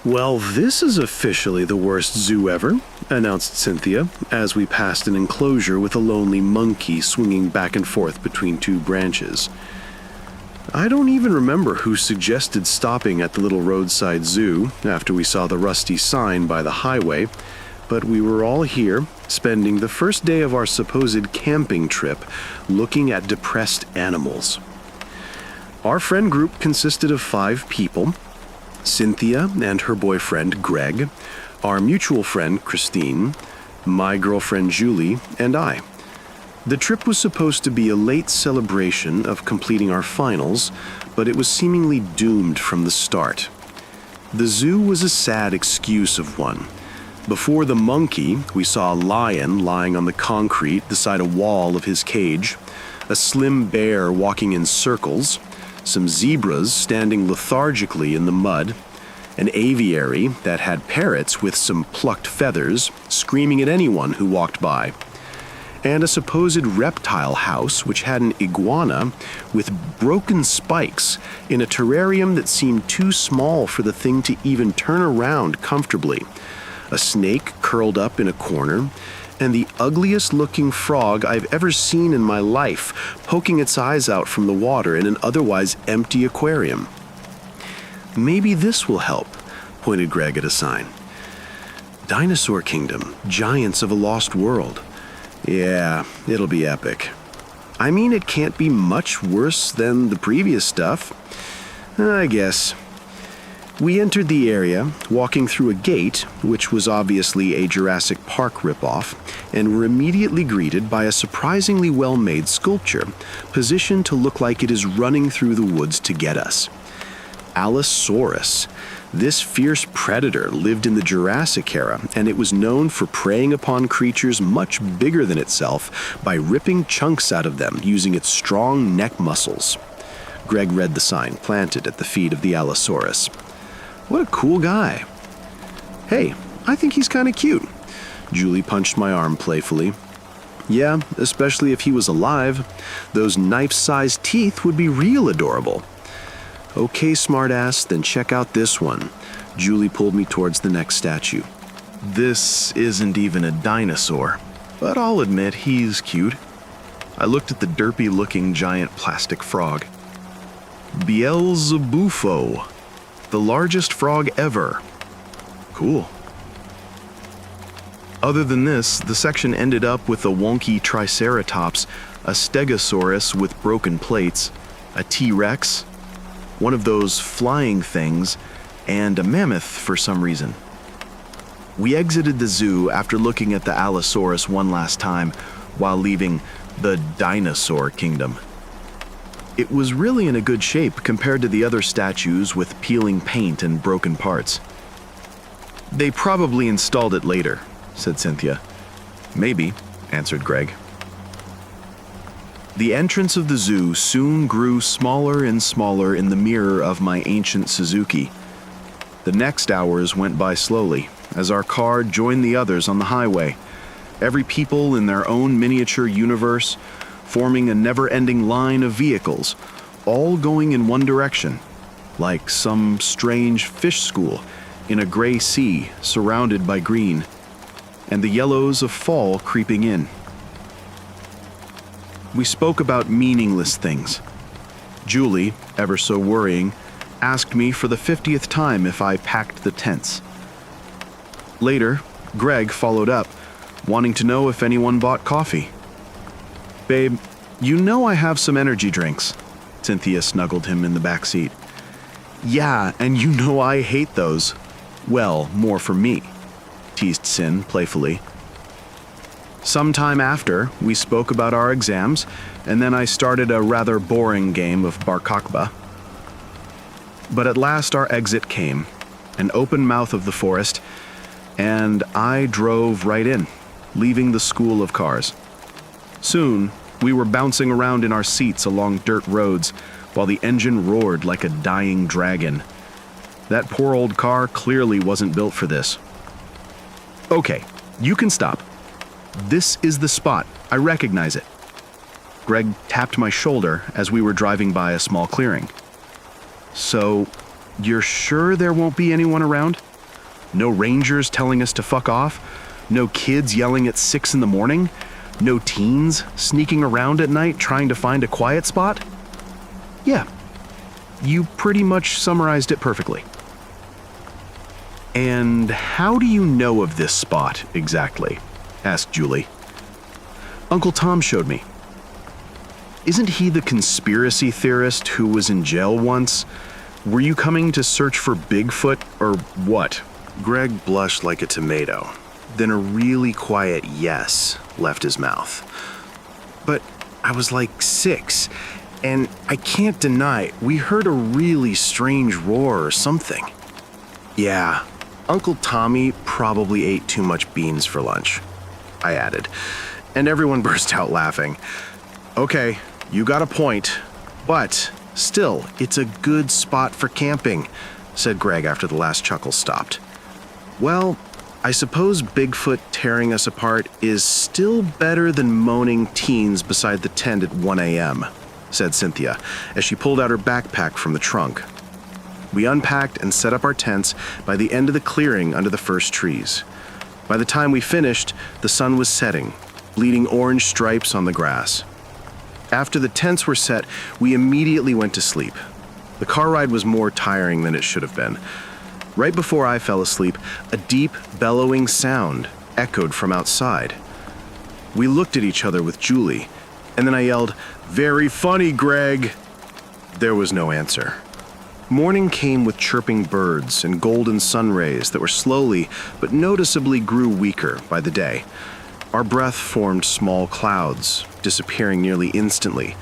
Well, this is officially the worst zoo ever, announced Cynthia, as we passed an enclosure with a lonely monkey swinging back and forth between two branches. I don't even remember who suggested stopping at the little roadside zoo after we saw the rusty sign by the highway, but we were all here, spending the first day of our supposed camping trip looking at depressed animals. Our friend group consisted of 5 people: Cynthia and her boyfriend, Greg, our mutual friend, Christine, my girlfriend, Julie, and I. The trip was supposed to be a late celebration of completing our finals, but it was seemingly doomed from the start. The zoo was a sad excuse of one. Before the monkey, we saw a lion lying on the concrete beside a wall of his cage, a slim bear walking in circles, some zebras standing lethargically in the mud, an aviary that had parrots with some plucked feathers screaming at anyone who walked by, and a supposed reptile house which had an iguana with broken spikes in a terrarium that seemed too small for the thing to even turn around comfortably, a snake curled up in a corner, and the ugliest looking frog I've ever seen in my life poking its eyes out from the water in an otherwise empty aquarium. "Maybe this will help," pointed Greg at a sign. "Dinosaur Kingdom, Giants of a Lost World." Yeah, it'll be epic. I mean, it can't be much worse than the previous stuff, I guess. We entered the area, walking through a gate, which was obviously a Jurassic Park ripoff, and were immediately greeted by a surprisingly well-made sculpture, positioned to look like it is running through the woods to get us. Allosaurus. This fierce predator lived in the Jurassic era, and it was known for preying upon creatures much bigger than itself by ripping chunks out of them using its strong neck muscles. Greg read the sign planted at the feet of the Allosaurus. What a cool guy. Hey, I think he's kind of cute. Julie punched my arm playfully. Yeah, especially if he was alive. Those knife-sized teeth would be real adorable. Okay, smartass, then check out this one. Julie pulled me towards the next statue. This isn't even a dinosaur, but I'll admit he's cute. I looked at the derpy-looking giant plastic frog. Beelzebufo, the largest frog ever. Cool. Other than this, the section ended up with a wonky Triceratops, a Stegosaurus with broken plates, a T-Rex, one of those flying things, and a mammoth for some reason. We exited the zoo after looking at the Allosaurus one last time while leaving the Dinosaur Kingdom. It was really in a good shape compared to the other statues with peeling paint and broken parts. They probably installed it later, said Cynthia. Maybe, answered Greg. The entrance of the zoo soon grew smaller and smaller in the mirror of my ancient Suzuki. The next hours went by slowly as our car joined the others on the highway, every people in their own miniature universe, forming a never-ending line of vehicles, all going in one direction, like some strange fish school in a gray sea surrounded by green, and the yellows of fall creeping in. We spoke about meaningless things. Julie, ever so worrying, asked me for the 50th time if I packed the tents. Later, Greg followed up, wanting to know if anyone bought coffee. Babe, you know I have some energy drinks. Cynthia snuggled him in the back seat. Yeah, and you know I hate those. Well, more for me, teased Sin playfully. Sometime after, we spoke about our exams, and then I started a rather boring game of Barkakba. But at last our exit came, an open mouth of the forest, and I drove right in, leaving the school of cars. Soon, we were bouncing around in our seats along dirt roads while the engine roared like a dying dragon. That poor old car clearly wasn't built for this. Okay, you can stop. This is the spot. I recognize it. Greg tapped my shoulder as we were driving by a small clearing. So, you're sure there won't be anyone around? No rangers telling us to fuck off? No kids yelling at 6 in the morning? No teens sneaking around at night trying to find a quiet spot? Yeah, you pretty much summarized it perfectly. And how do you know of this spot exactly? Asked Julie. Uncle Tom showed me. Isn't he the conspiracy theorist who was in jail once? Were you coming to search for Bigfoot or what? Greg blushed like a tomato. Then a really quiet yes left his mouth. But I was like 6, and I can't deny we heard a really strange roar or something. Yeah, Uncle Tommy probably ate too much beans for lunch, I added, and everyone burst out laughing. Okay, you got a point, but still, it's a good spot for camping, said Greg after the last chuckle stopped. Well, I suppose Bigfoot tearing us apart is still better than moaning teens beside the tent at 1 a.m., said Cynthia, as she pulled out her backpack from the trunk. We unpacked and set up our tents by the end of the clearing under the first trees. By the time we finished, the sun was setting, bleeding orange stripes on the grass. After the tents were set, we immediately went to sleep. The car ride was more tiring than it should have been. Right before I fell asleep, a deep, bellowing sound echoed from outside. We looked at each other with Julie, and then I yelled, "Very funny, Greg!" There was no answer. Morning came with chirping birds and golden sun rays that were slowly but noticeably grew weaker by the day. Our breath formed small clouds, disappearing nearly instantly,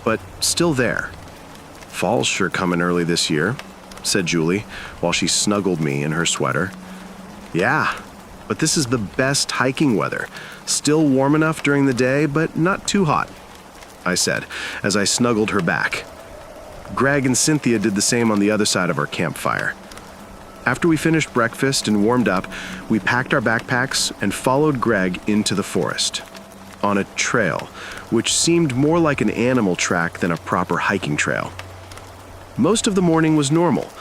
but still there. Fall's sure coming early this year, said Julie, while she snuggled me in her sweater. Yeah, but this is the best hiking weather. Still warm enough during the day, but not too hot, I said, as I snuggled her back. Greg and Cynthia did the same on the other side of our campfire. After we finished breakfast and warmed up, we packed our backpacks and followed Greg into the forest, on a trail, which seemed more like an animal track than a proper hiking trail. Most of the morning was normal.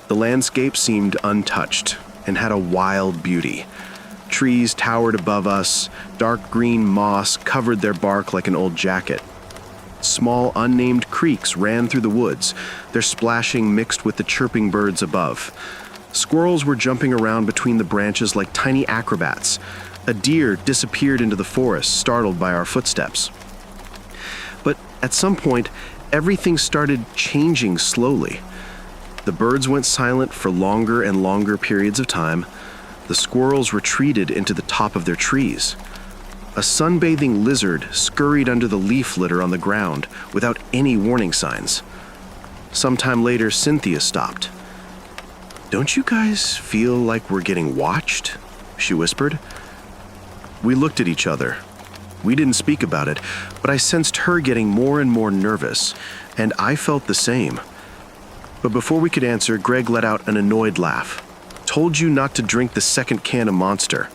The landscape seemed untouched and had a wild beauty. Trees towered above us, dark green moss covered their bark like an old jacket. Small, unnamed creeks ran through the woods, their splashing mixed with the chirping birds above. Squirrels were jumping around between the branches like tiny acrobats. A deer disappeared into the forest, startled by our footsteps. But at some point, everything started changing slowly. The birds went silent for longer and longer periods of time. The squirrels retreated into the top of their trees. A sunbathing lizard scurried under the leaf litter on the ground without any warning signs. Sometime later, Cynthia stopped. "Don't you guys feel like we're getting watched?" she whispered. We looked at each other. We didn't speak about it, but I sensed her getting more and more nervous, and I felt the same. But before we could answer, Greg let out an annoyed laugh. "Told you not to drink the second can of Monster."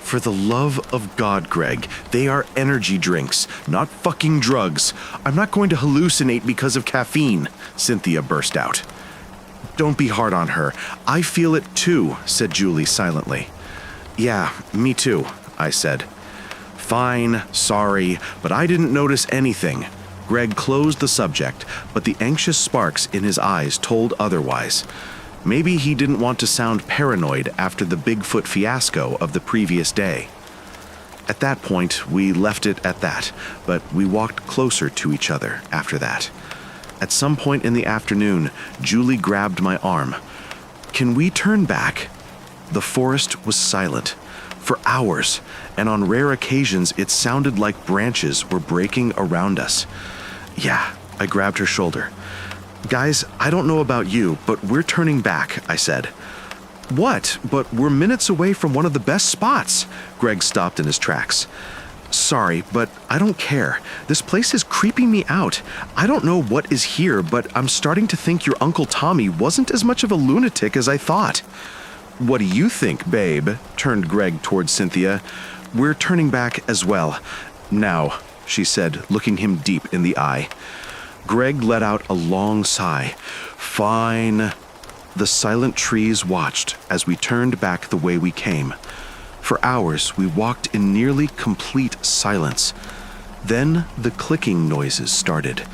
"For the love of God, Greg, they are energy drinks, not fucking drugs. I'm not going to hallucinate because of caffeine," Cynthia burst out. "Don't be hard on her. I feel it too," said Julie silently. "Yeah, me too," I said. "Fine, sorry, but I didn't notice anything." Greg closed the subject, but the anxious sparks in his eyes told otherwise. Maybe he didn't want to sound paranoid after the Bigfoot fiasco of the previous day. At that point, we left it at that, but we walked closer to each other after that. At some point in the afternoon, Julie grabbed my arm. "Can we turn back?" The forest was silent. For hours, and on rare occasions it sounded like branches were breaking around us. "Yeah," I grabbed her shoulder. "Guys, I don't know about you, but we're turning back," I said. "What? But we're minutes away from one of the best spots." Greg stopped in his tracks. "Sorry, but I don't care. This place is creeping me out. I don't know what is here, but I'm starting to think your Uncle Tommy wasn't as much of a lunatic as I thought." "What do you think, babe?" turned Greg towards Cynthia. "We're turning back as well. Now," she said, looking him deep in the eye. Greg let out a long sigh. "Fine." The silent trees watched as we turned back the way we came. For hours, we walked in nearly complete silence. Then the clicking noises started.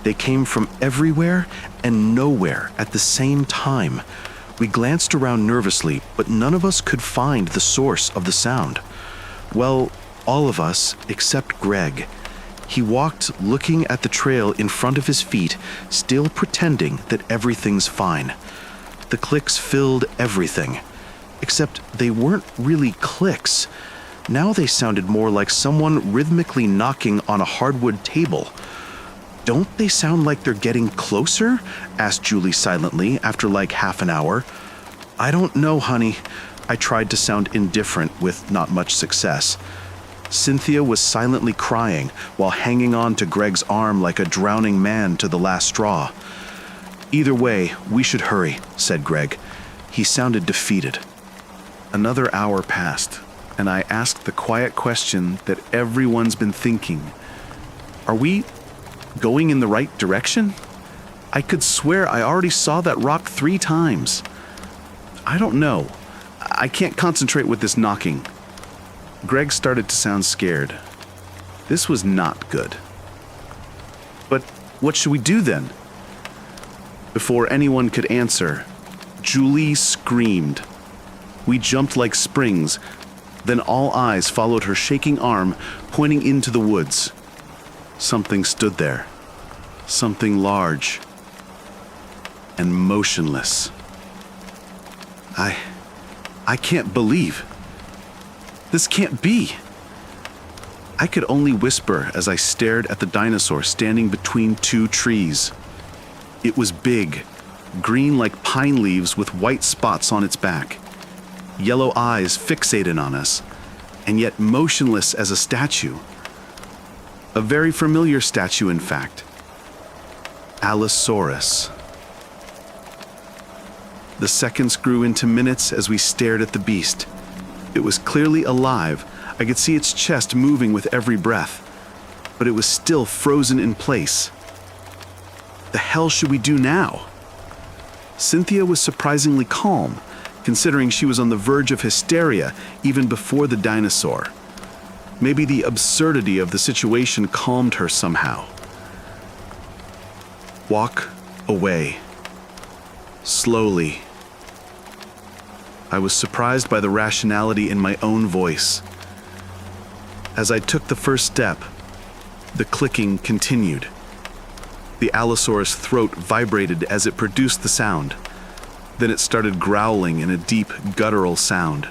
They came from everywhere and nowhere at the same time. We glanced around nervously, but none of us could find the source of the sound. Well, all of us except Greg. He walked looking at the trail in front of his feet, still pretending that everything's fine. The clicks filled everything, except they weren't really clicks. Now they sounded more like someone rhythmically knocking on a hardwood table. "Don't they sound like they're getting closer?" asked Julie silently after like half an hour. "I don't know, honey." I tried to sound indifferent with not much success. Cynthia was silently crying while hanging on to Greg's arm like a drowning man to the last straw. "Either way, we should hurry," said Greg. He sounded defeated. Another hour passed, and I asked the quiet question that everyone's been thinking. Are we going in the right direction? I could swear I already saw that rock 3 times. I don't know. I can't concentrate with this knocking. Greg started to sound scared. This was not good. But what should we do then? Before anyone could answer, Julie screamed. We jumped like springs. Then all eyes followed her shaking arm, pointing into the woods. Something stood there. Something large and motionless. I can't believe. This can't be. I could only whisper as I stared at the dinosaur standing between 2 trees. It was big, green like pine leaves with white spots on its back. Yellow eyes fixated on us, and yet motionless as a statue. A very familiar statue, in fact. Allosaurus. The seconds grew into minutes as we stared at the beast. It was clearly alive. I could see its chest moving with every breath, but it was still frozen in place. The hell should we do now? Cynthia was surprisingly calm, considering she was on the verge of hysteria even before the dinosaur. Maybe the absurdity of the situation calmed her somehow. Walk away. Slowly. I was surprised by the rationality in my own voice. As I took the first step, the clicking continued. The Allosaurus' throat vibrated as it produced the sound. Then it started growling in a deep, guttural sound.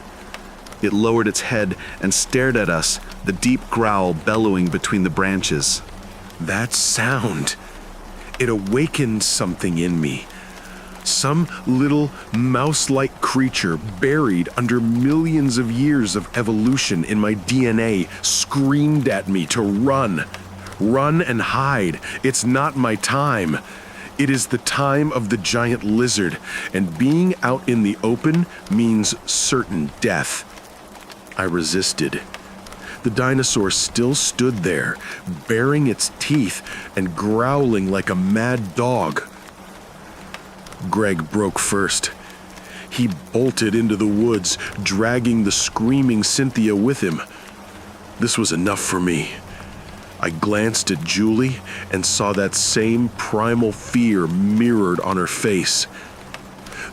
It lowered its head and stared at us, the deep growl bellowing between the branches. That sound. It awakened something in me. Some little mouse-like creature buried under millions of years of evolution in my DNA screamed at me to run. Run and hide. It's not my time. It is the time of the giant lizard, and being out in the open means certain death. I resisted. The dinosaur still stood there, baring its teeth and growling like a mad dog. Greg broke first. He bolted into the woods, dragging the screaming Cynthia with him. This was enough for me. I glanced at Julie and saw that same primal fear mirrored on her face.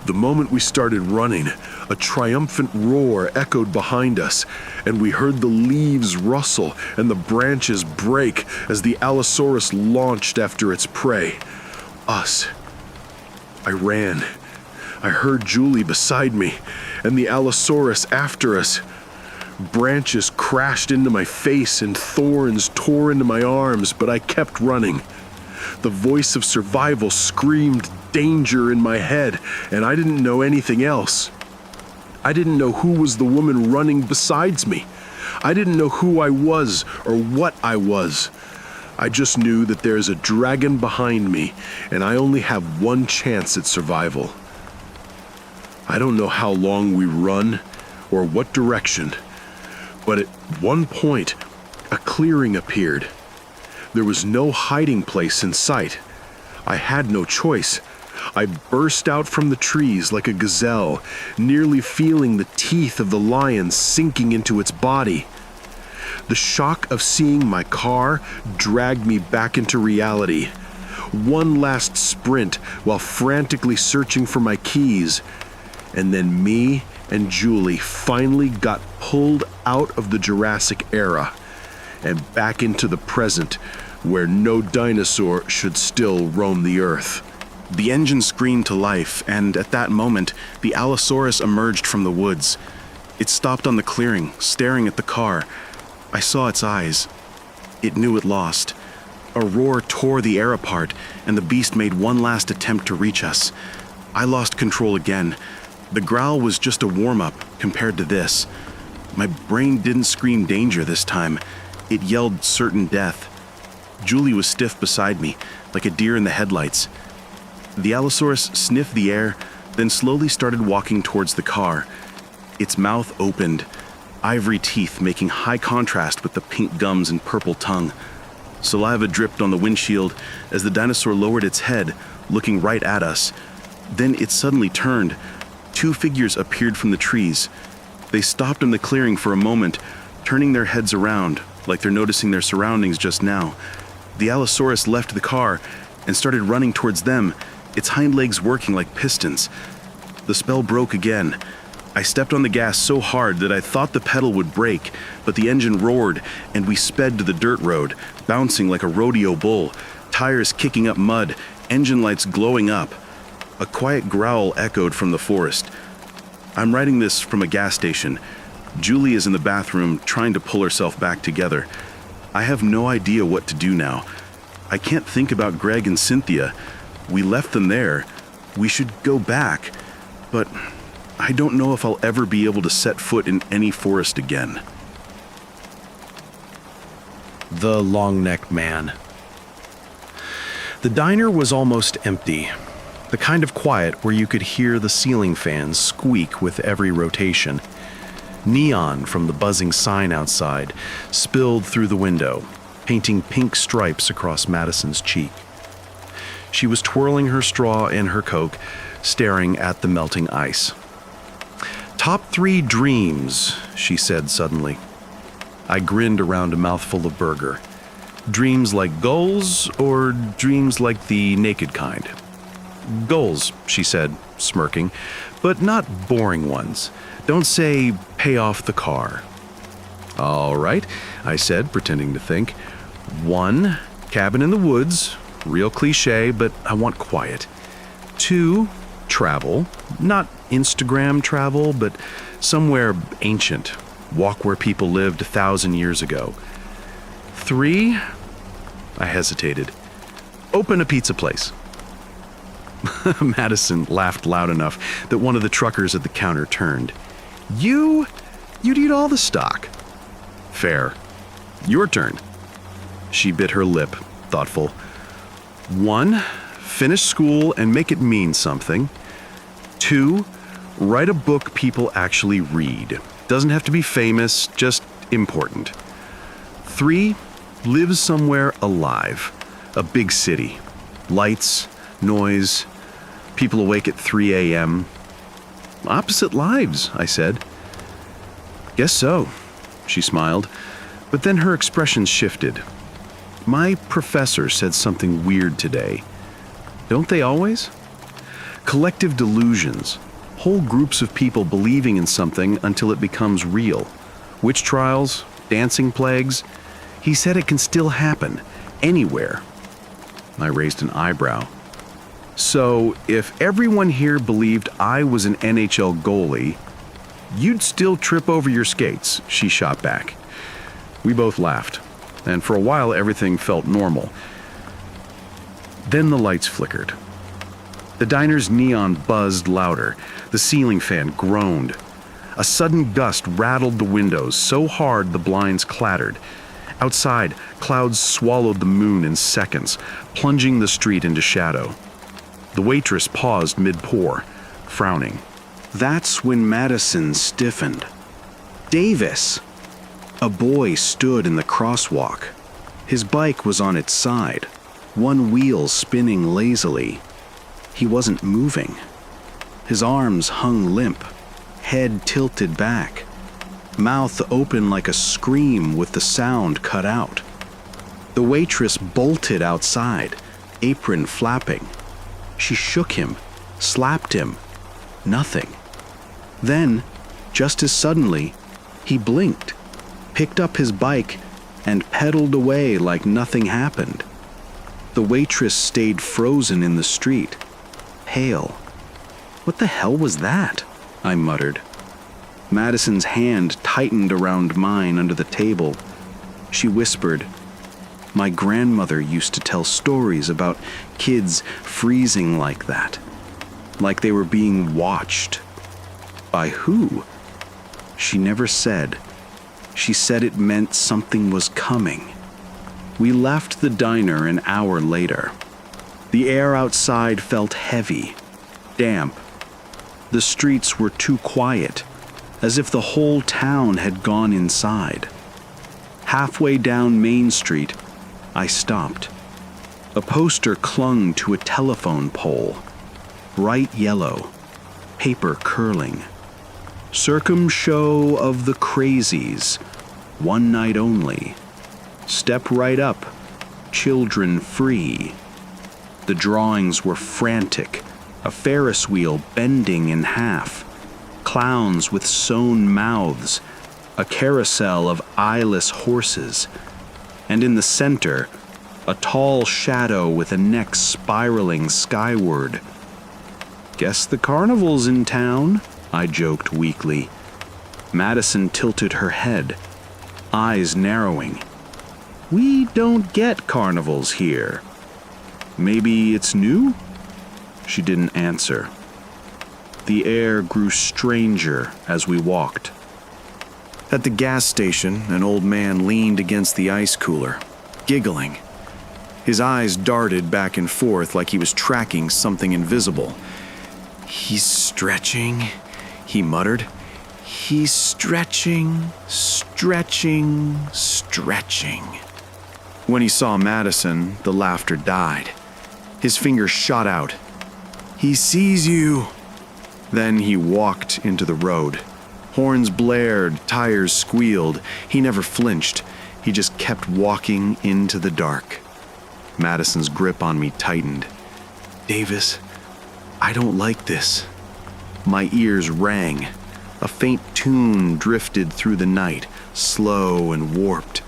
The moment we started running, a triumphant roar echoed behind us, and we heard the leaves rustle and the branches break as the Allosaurus launched after its prey. Us. I ran. I heard Julie beside me, and the Allosaurus after us. Branches crashed into my face and thorns tore into my arms, but I kept running. The voice of survival screamed danger in my head, and I didn't know anything else. I didn't know who was the woman running besides me. I didn't know who I was or what I was. I just knew that there is a dragon behind me, and I only have one chance at survival. I don't know how long we run or what direction, but at one point, a clearing appeared. There was no hiding place in sight. I had no choice. I burst out from the trees like a gazelle, nearly feeling the teeth of the lion sinking into its body. The shock of seeing my car dragged me back into reality. One last sprint while frantically searching for my keys, and then me and Julie finally got pulled out of the Jurassic era and back into the present, where no dinosaur should still roam the earth. The engine screamed to life, and at that moment, the Allosaurus emerged from the woods. It stopped on the clearing, staring at the car. I saw its eyes. It knew it lost. A roar tore the air apart, and the beast made one last attempt to reach us. I lost control again. The growl was just a warm-up compared to this. My brain didn't scream danger this time. It yelled certain death. Julie was stiff beside me, like a deer in the headlights. The Allosaurus sniffed the air, then slowly started walking towards the car. Its mouth opened, ivory teeth making high contrast with the pink gums and purple tongue. Saliva dripped on the windshield as the dinosaur lowered its head, looking right at us. Then it suddenly turned. Two figures appeared from the trees. They stopped in the clearing for a moment, turning their heads around, like they're noticing their surroundings just now. The Allosaurus left the car and started running towards them, its hind legs working like pistons. The spell broke again. I stepped on the gas so hard that I thought the pedal would break, but the engine roared and we sped to the dirt road, bouncing like a rodeo bull, tires kicking up mud, engine lights glowing up. A quiet growl echoed from the forest. I'm writing this from a gas station. Julie is in the bathroom trying to pull herself back together. I have no idea what to do now. I can't think about Greg and Cynthia. We left them there. We should go back, but I don't know if I'll ever be able to set foot in any forest again. The long-necked man. The diner was almost empty, the kind of quiet where you could hear the ceiling fans squeak with every rotation. Neon from the buzzing sign outside spilled through the window, painting pink stripes across Madison's cheek. She was twirling her straw in her Coke, staring at the melting ice. "Top 3 dreams," she said suddenly. I grinned around a mouthful of burger. Dreams like goals, or dreams like the naked kind? Goals, she said, smirking, but not boring ones. Don't say, pay off the car. All right, I said, pretending to think. 1, cabin in the woods. Real cliche, but I want quiet. 2, travel. Not Instagram travel, but somewhere ancient. Walk where people lived 1,000 years ago. 3, I hesitated. Open a pizza place. Madison laughed loud enough that one of the truckers at the counter turned. You'd eat all the stock. Fair. Your turn. She bit her lip, thoughtful. 1, finish school and make it mean something. 2, write a book people actually read. Doesn't have to be famous, just important. 3, live somewhere alive. A big city. Lights, noise, people awake at 3 a.m. Opposite lives, I said. Guess so, she smiled, but then her expression shifted. My professor said something weird today. Don't they always? Collective delusions. Whole groups of people believing in something until it becomes real. Witch trials, dancing plagues. He said it can still happen, anywhere. I raised an eyebrow. So, if everyone here believed I was an NHL goalie, you'd still trip over your skates, she shot back. We both laughed, and for a while everything felt normal. Then the lights flickered. The diner's neon buzzed louder. The ceiling fan groaned. A sudden gust rattled the windows so hard the blinds clattered. Outside, clouds swallowed the moon in seconds, plunging the street into shadow. The waitress paused mid-pour, frowning. That's when Madison stiffened. Davis! A boy stood in the crosswalk. His bike was on its side, one wheel spinning lazily. He wasn't moving. His arms hung limp, head tilted back, mouth open like a scream with the sound cut out. The waitress bolted outside, apron flapping. She shook him, slapped him. Nothing. Then, just as suddenly, he blinked, picked up his bike, and pedaled away like nothing happened. The waitress stayed frozen in the street, pale. "What the hell was that?" I muttered. Madison's hand tightened around mine under the table. She whispered, "My grandmother used to tell stories about kids freezing like that, like they were being watched." By who? She never said. She said it meant something was coming. We left the diner an hour later. The air outside felt heavy, damp. The streets were too quiet, as if the whole town had gone inside. Halfway down Main Street, I stopped. A poster clung to a telephone pole, bright yellow, paper curling. Circumshow of the Crazies, one night only. Step right up, children free. The drawings were frantic, a Ferris wheel bending in half, clowns with sewn mouths, a carousel of eyeless horses, and in the center, a tall shadow with a neck spiraling skyward. "Guess the carnival's in town," I joked weakly. Madison tilted her head, eyes narrowing. "We don't get carnivals here. Maybe it's new?" She didn't answer. The air grew stranger as we walked. At the gas station, an old man leaned against the ice cooler, giggling. His eyes darted back and forth like he was tracking something invisible. "He's stretching," he muttered. "He's stretching, stretching, stretching." When he saw Madison, the laughter died. His fingers shot out. "He sees you." Then he walked into the road. Horns blared, tires squealed. He never flinched. He just kept walking into the dark. Madison's grip on me tightened. "Davis, I don't like this." My ears rang. A faint tune drifted through the night, slow and warped.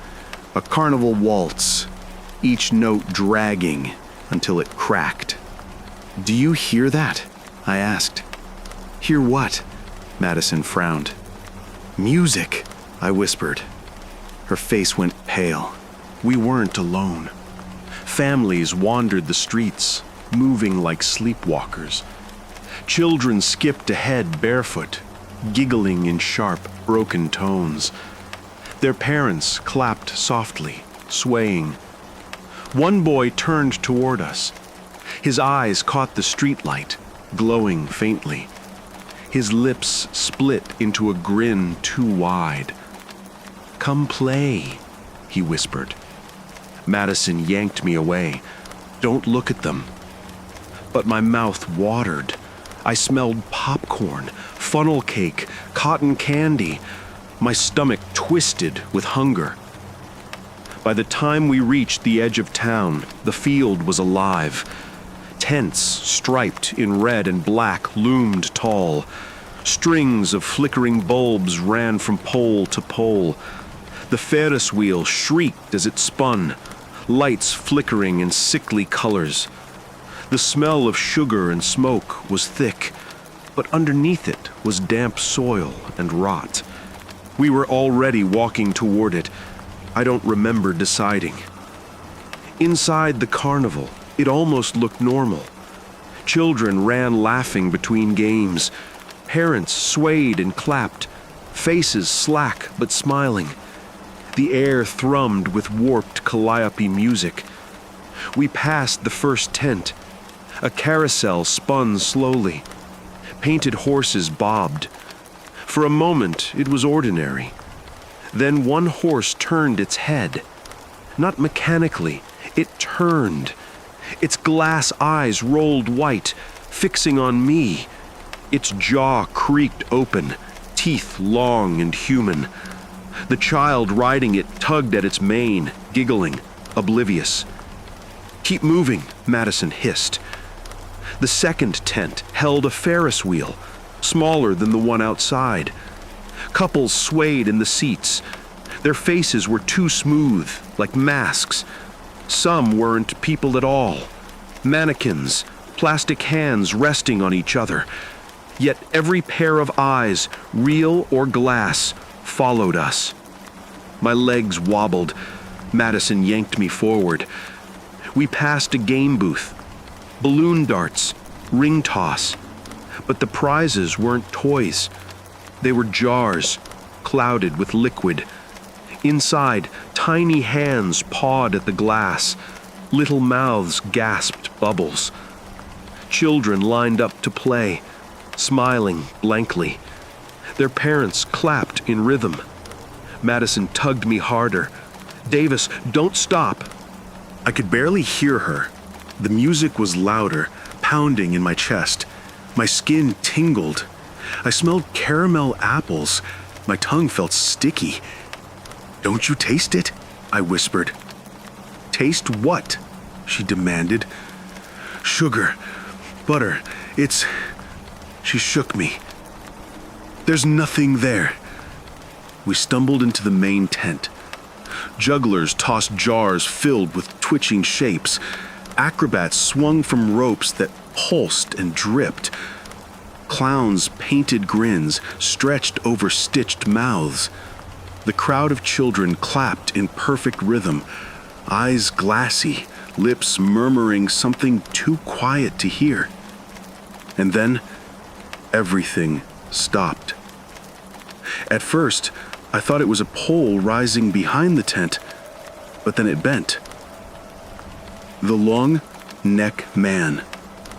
A carnival waltz, each note dragging until it cracked. "Do you hear that?" I asked. "Hear what?" Madison frowned. "Music," I whispered. Her face went pale. We weren't alone. Families wandered the streets, moving like sleepwalkers. Children skipped ahead barefoot, giggling in sharp, broken tones. Their parents clapped softly, swaying. One boy turned toward us. His eyes caught the streetlight, glowing faintly. His lips split into a grin too wide. "Come play," he whispered. Madison yanked me away. "Don't look at them." But my mouth watered. I smelled popcorn, funnel cake, cotton candy. My stomach twisted with hunger. By the time we reached the edge of town, the field was alive. Tents, striped in red and black, loomed tall. Strings of flickering bulbs ran from pole to pole. The Ferris wheel shrieked as it spun, lights flickering in sickly colors. The smell of sugar and smoke was thick, but underneath it was damp soil and rot. We were already walking toward it. I don't remember deciding. Inside the carnival, it almost looked normal. Children ran laughing between games. Parents swayed and clapped, faces slack but smiling. The air thrummed with warped calliope music. We passed the first tent. A carousel spun slowly. Painted horses bobbed. For a moment, it was ordinary. Then one horse turned its head. Not mechanically, it turned. Its glass eyes rolled white, fixing on me. Its jaw creaked open, teeth long and human. The child riding it tugged at its mane, giggling, oblivious. "Keep moving," Madison hissed. The second tent held a Ferris wheel, smaller than the one outside. Couples swayed in the seats. Their faces were too smooth, like masks. Some weren't people at all. Mannequins, plastic hands resting on each other. Yet every pair of eyes, real or glass, followed us. My legs wobbled. Madison yanked me forward. We passed a game booth. Balloon darts, ring toss. But the prizes weren't toys. They were jars, clouded with liquid. Inside, tiny hands pawed at the glass. Little mouths gasped bubbles. Children lined up to play, smiling blankly. Their parents clapped in rhythm. Madison tugged me harder. "Davis, don't stop." I could barely hear her. The music was louder, pounding in my chest. My skin tingled. I smelled caramel apples. My tongue felt sticky. "Don't you taste it?" I whispered. "Taste what?" she demanded. "Sugar, butter, it's..." She shook me. "There's nothing there." We stumbled into the main tent. Jugglers tossed jars filled with twitching shapes. Acrobats swung from ropes that pulsed and dripped. Clowns' painted grins stretched over stitched mouths. The crowd of children clapped in perfect rhythm, eyes glassy, lips murmuring something too quiet to hear. And then, everything stopped. At first, I thought it was a pole rising behind the tent, but then it bent. The long neck man.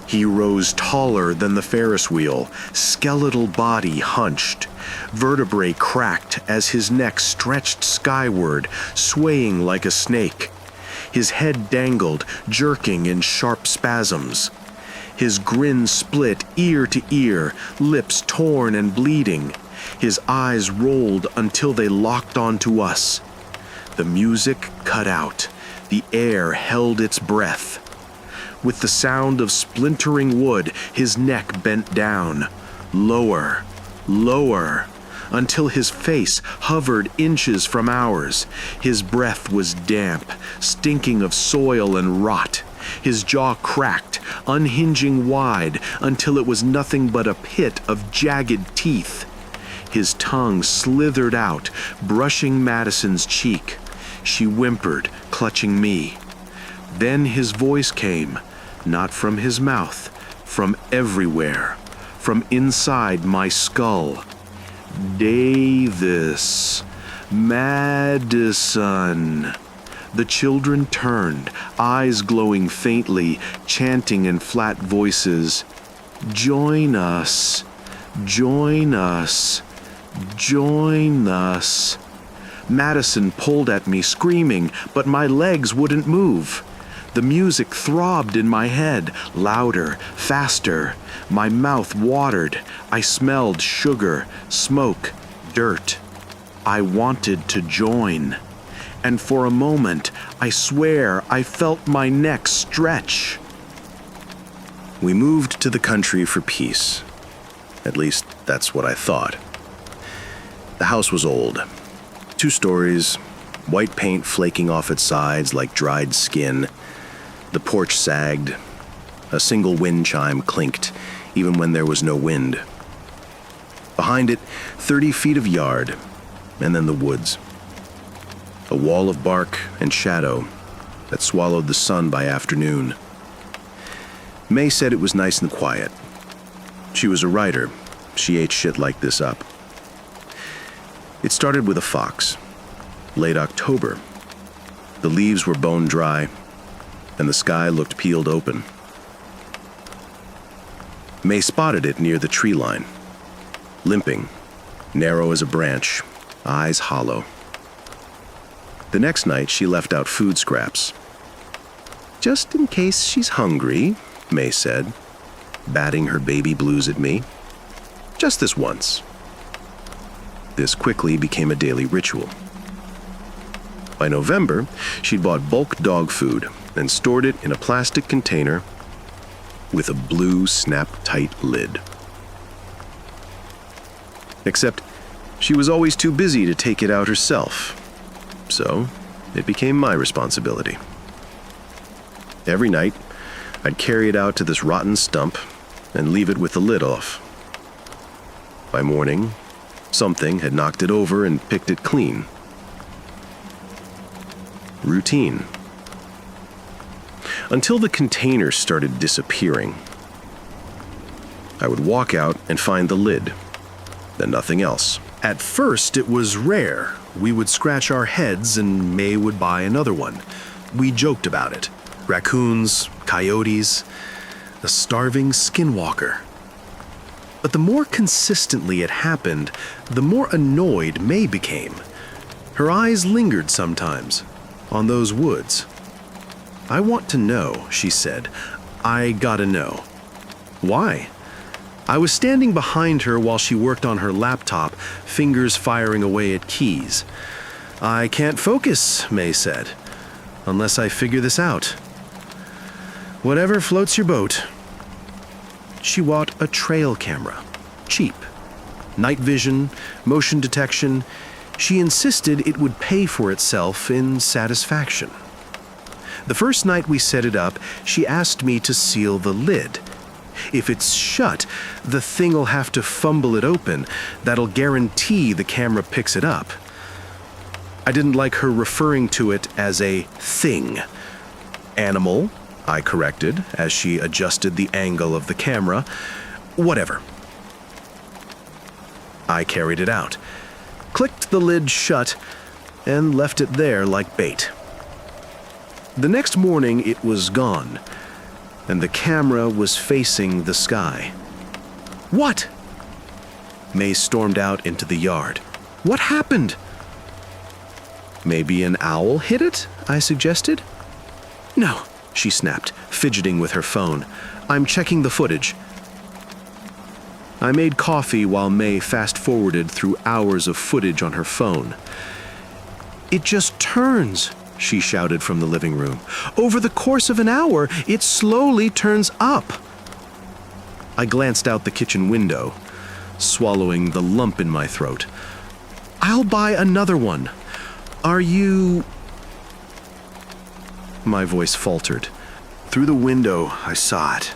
He rose taller than the Ferris wheel, skeletal body hunched. Vertebrae cracked as his neck stretched skyward, swaying like a snake. His head dangled, jerking in sharp spasms. His grin split ear to ear, lips torn and bleeding. His eyes rolled until they locked onto us. The music cut out. The air held its breath. With the sound of splintering wood, his neck bent down, lower, lower, until his face hovered inches from ours. His breath was damp, stinking of soil and rot. His jaw cracked, unhinging wide until it was nothing but a pit of jagged teeth. His tongue slithered out, brushing Madison's cheek. She whimpered, clutching me. Then his voice came, not from his mouth, from everywhere, from inside my skull. "Davis, Madison." The children turned, eyes glowing faintly, chanting in flat voices, "Join us, join us, join us." Madison pulled at me, screaming, but my legs wouldn't move. The music throbbed in my head, louder, faster. My mouth watered. I smelled sugar, smoke, dirt. I wanted to join. And for a moment, I swear I felt my neck stretch. We moved to the country for peace. At least, that's what I thought. The house was old. 2 stories, white paint flaking off its sides like dried skin. The porch sagged. A single wind chime clinked, even when there was no wind. Behind it, 30 feet of yard, and then the woods. A wall of bark and shadow that swallowed the sun by afternoon. May said it was nice and quiet. She was a writer. She ate shit like this up. It started with a fox. Late October. The leaves were bone dry, and the sky looked peeled open. May spotted it near the tree line, limping, narrow as a branch, eyes hollow. The next night, she left out food scraps. "Just in case she's hungry," May said. batting her baby blues at me. Just this once. This quickly became a daily ritual. By November, she'd bought bulk dog food and stored it in a plastic container with a blue snap-tight lid. Except she was always too busy to take it out herself, so it became my responsibility. Every night, I'd carry it out to this rotten stump and leave it with the lid off. By morning, something had knocked it over and picked it clean. Routine. Until the container started disappearing. I would walk out and find the lid, then nothing else. At first, it was rare. We would scratch our heads and May would buy another one. We joked about it. Raccoons, coyotes, a starving skinwalker. But the more consistently it happened, the more annoyed May became. Her eyes lingered sometimes on those woods. "I want to know," she said. "I gotta know." "Why?" I was standing behind her while she worked on her laptop, fingers firing away at keys. "I can't focus," May said, "unless I figure this out." "Whatever floats your boat." She bought a trail camera. Cheap. Night vision, motion detection. She insisted it would pay for itself in satisfaction. The first night we set it up, she asked me to seal the lid. If it's shut, the thing'll have to fumble it open. That'll guarantee the camera picks it up. I didn't like her referring to it as a thing. "Animal," I corrected as she adjusted the angle of the camera. "Whatever." I carried it out, clicked the lid shut, and left it there like bait. The next morning it was gone, and the camera was facing the sky. "What?" May stormed out into the yard. "What happened?" "Maybe an owl hit it?" I suggested. "No," she snapped, fidgeting with her phone. "I'm checking the footage." I made coffee while May fast-forwarded through hours of footage on her phone. "It just turns," she shouted from the living room. "Over the course of an hour, it slowly turns up." I glanced out the kitchen window, swallowing the lump in my throat. "I'll buy another one. Are you—" My voice faltered. Through the window, I saw it.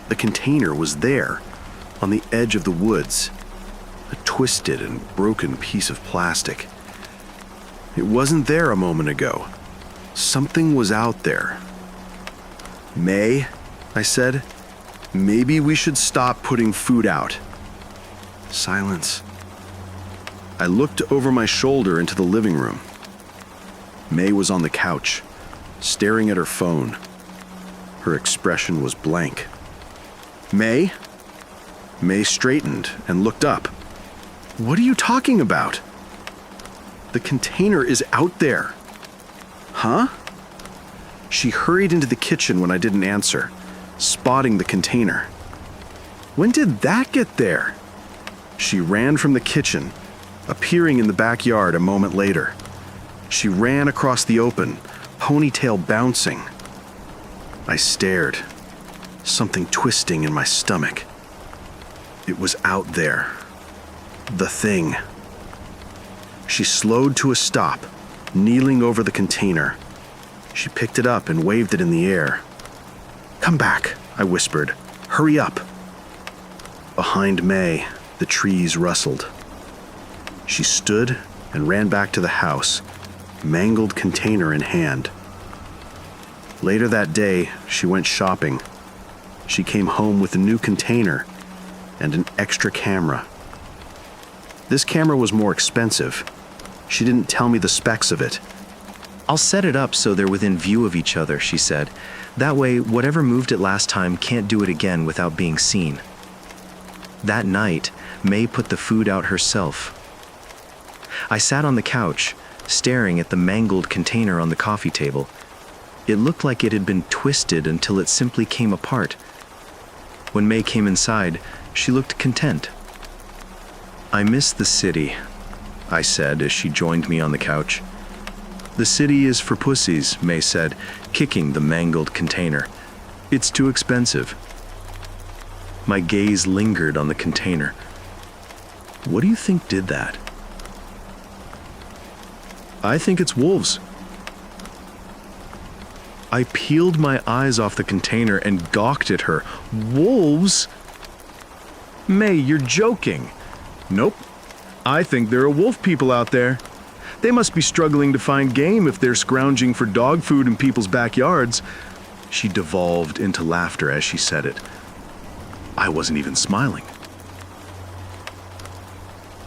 The container was there, on the edge of the woods, a twisted and broken piece of plastic. It wasn't there a moment ago. Something was out there. "May," I said, "maybe we should stop putting food out." Silence. I looked over my shoulder into the living room. May was on the couch, staring at her phone. Her expression was blank. "May?" May straightened and looked up. "What are you talking about?" "The container is out there." "Huh?" She hurried into the kitchen when I didn't answer, spotting the container. "When did that get there?" She ran from the kitchen, appearing in the backyard a moment later. She ran across the open, ponytail bouncing. I stared, something twisting in my stomach. It was out there. The thing. She slowed to a stop, kneeling over the container. She picked it up and waved it in the air. "Come back," I whispered. "Hurry up." Behind May, the trees rustled. She stood and ran back to the house, mangled container in hand. Later that day, she went shopping. She came home with a new container and an extra camera. This camera was more expensive. She didn't tell me the specs of it. "I'll set it up so they're within view of each other," she said. "That way, whatever moved it last time can't do it again without being seen." That night, May put the food out herself. I sat on the couch, staring at the mangled container on the coffee table. It looked like it had been twisted until it simply came apart. When May came inside, she looked content. "I miss the city," I said as she joined me on the couch. "The city is for pussies," May said, kicking the mangled container. "It's too expensive." My gaze lingered on the container. What do you think did that? "I think it's wolves." I peeled my eyes off the container and gawked at her. "Wolves? May, you're joking." "Nope. I think there are wolf people out there. They must be struggling to find game if they're scrounging for dog food in people's backyards." She devolved into laughter as she said it. I wasn't even smiling.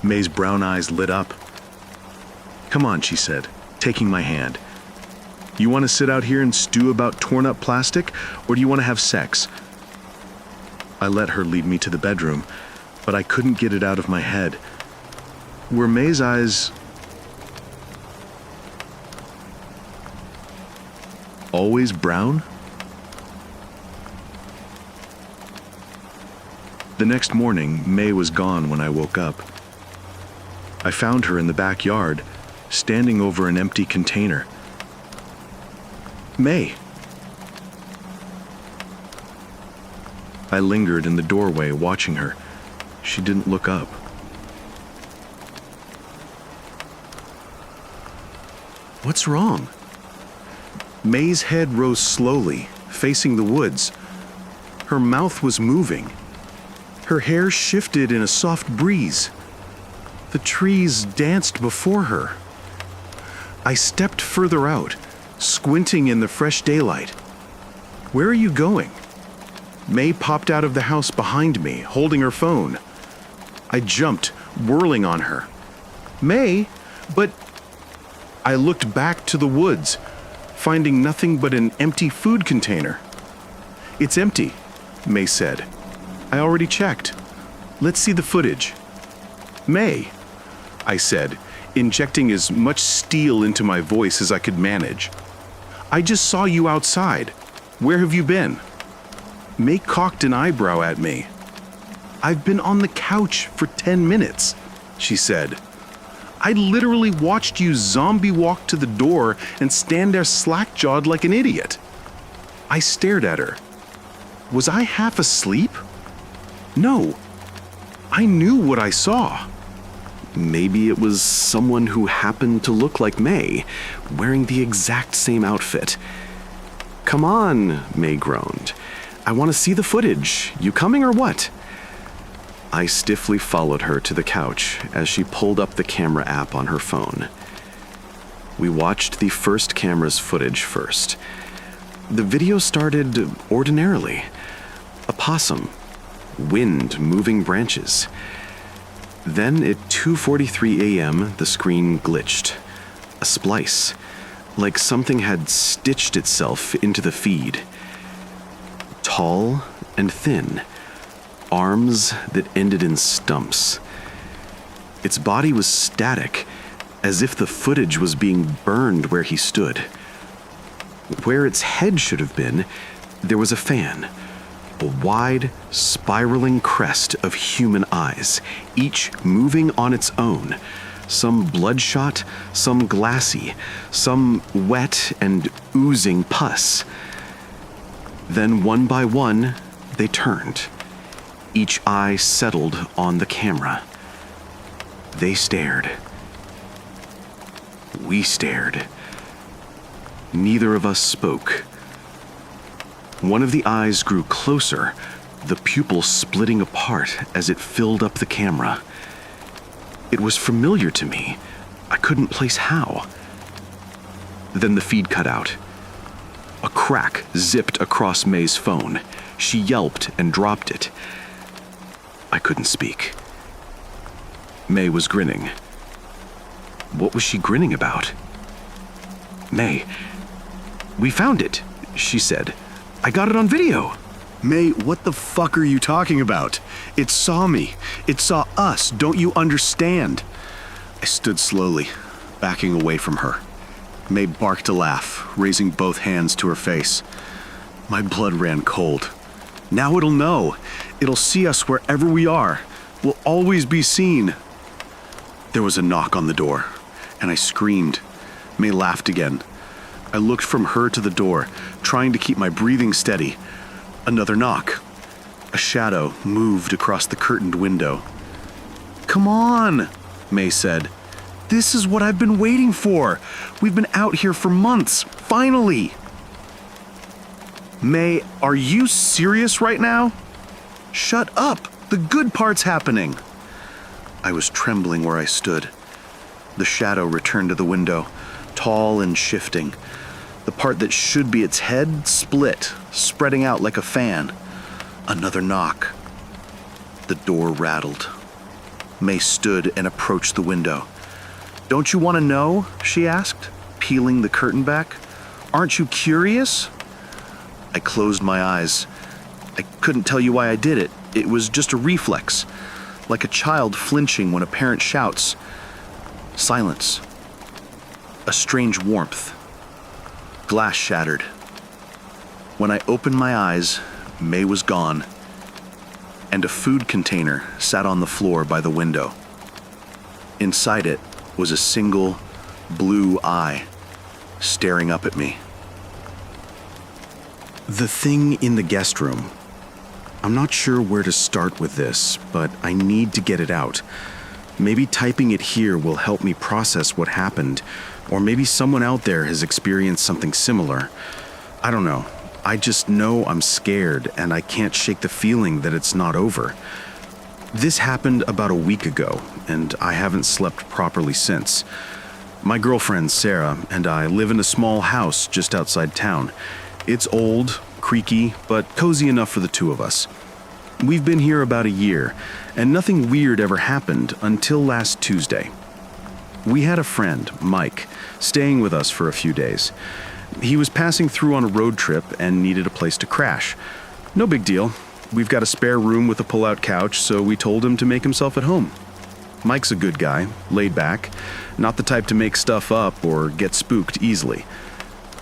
May's brown eyes lit up. "Come on," she said, taking my hand. "You want to sit out here and stew about torn up plastic, or do you want to have sex?" I let her lead me to the bedroom, but I couldn't get it out of my head. Were May's eyes always brown? The next morning, May was gone when I woke up. I found her in the backyard, standing over an empty container. "May." I lingered in the doorway watching her. She didn't look up. "What's wrong?" May's head rose slowly, facing the woods. Her mouth was moving. Her hair shifted in a soft breeze. The trees danced before her. I stepped further out, squinting in the fresh daylight. "Where are you going?" May popped out of the house behind me, holding her phone. I jumped, whirling on her. "May, but..." I looked back to the woods, finding nothing but an empty food container. "It's empty," May said. "I already checked. Let's see the footage." "May," I said, injecting as much steel into my voice as I could manage. "I just saw you outside. Where have you been?" May cocked an eyebrow at me. "I've been on the couch for 10 minutes, she said. "I literally watched you zombie walk to the door and stand there slack-jawed like an idiot." I stared at her. Was I half asleep? No. I knew what I saw. Maybe it was someone who happened to look like May, wearing the exact same outfit. "Come on," May groaned. "I want to see the footage. You coming or what?" I stiffly followed her to the couch as she pulled up the camera app on her phone. We watched the first camera's footage first. The video started ordinarily. A possum, wind moving branches. Then at 2:43 a.m., the screen glitched. A splice, like something had stitched itself into the feed. Tall and thin, arms that ended in stumps. Its body was static, as if the footage was being burned where he stood. Where its head should have been, there was a fan. A wide, spiraling crest of human eyes, each moving on its own. Some bloodshot, some glassy, some wet and oozing pus. Then one by one, they turned. Each eye settled on the camera. They stared. We stared. Neither of us spoke. One of the eyes grew closer, the pupil splitting apart as it filled up the camera. It was familiar to me. I couldn't place how. Then the feed cut out. A crack zipped across May's phone. She yelped and dropped it. I couldn't speak. May was grinning. What was she grinning about? "May, we found it," she said. "I got it on video." May, what the fuck are you talking about? It saw me. It saw us. Don't you understand? I stood slowly, backing away from her. May barked a laugh, raising both hands to her face. My blood ran cold. Now it'll know. It'll see us wherever we are. We'll always be seen. There was a knock on the door, and I screamed. May laughed again. I looked from her to the door, trying to keep my breathing steady. Another knock. A shadow moved across the curtained window. "Come on," May said. "This is what I've been waiting for. We've been out here for months. Finally." "May, are you serious right now?" "Shut up. The good part's happening." I was trembling where I stood. The shadow returned to the window, tall and shifting. The part that should be its head split, spreading out like a fan. Another knock. The door rattled. May stood and approached the window. "Don't you want to know?" she asked, peeling the curtain back. "Aren't you curious?" I closed my eyes. I couldn't tell you why I did it. It was just a reflex, like a child flinching when a parent shouts. Silence. A strange warmth. Glass shattered. When I opened my eyes, May was gone, and a food container sat on the floor by the window. Inside it was a single blue eye staring up at me. The thing in the guest room. I'm not sure where to start with this, but I need to get it out. Maybe typing it here will help me process what happened, or maybe someone out there has experienced something similar. I don't know. I just know I'm scared, and I can't shake the feeling that it's not over. This happened about a week ago, and I haven't slept properly since. My girlfriend, Sarah, and I live in a small house just outside town. It's old, creaky, but cozy enough for the two of us. We've been here about a year, and nothing weird ever happened until last Tuesday. We had a friend, Mike, staying with us for a few days. He was passing through on a road trip and needed a place to crash. No big deal. We've got a spare room with a pull-out couch, so we told him to make himself at home. Mike's a good guy, laid back, not the type to make stuff up or get spooked easily.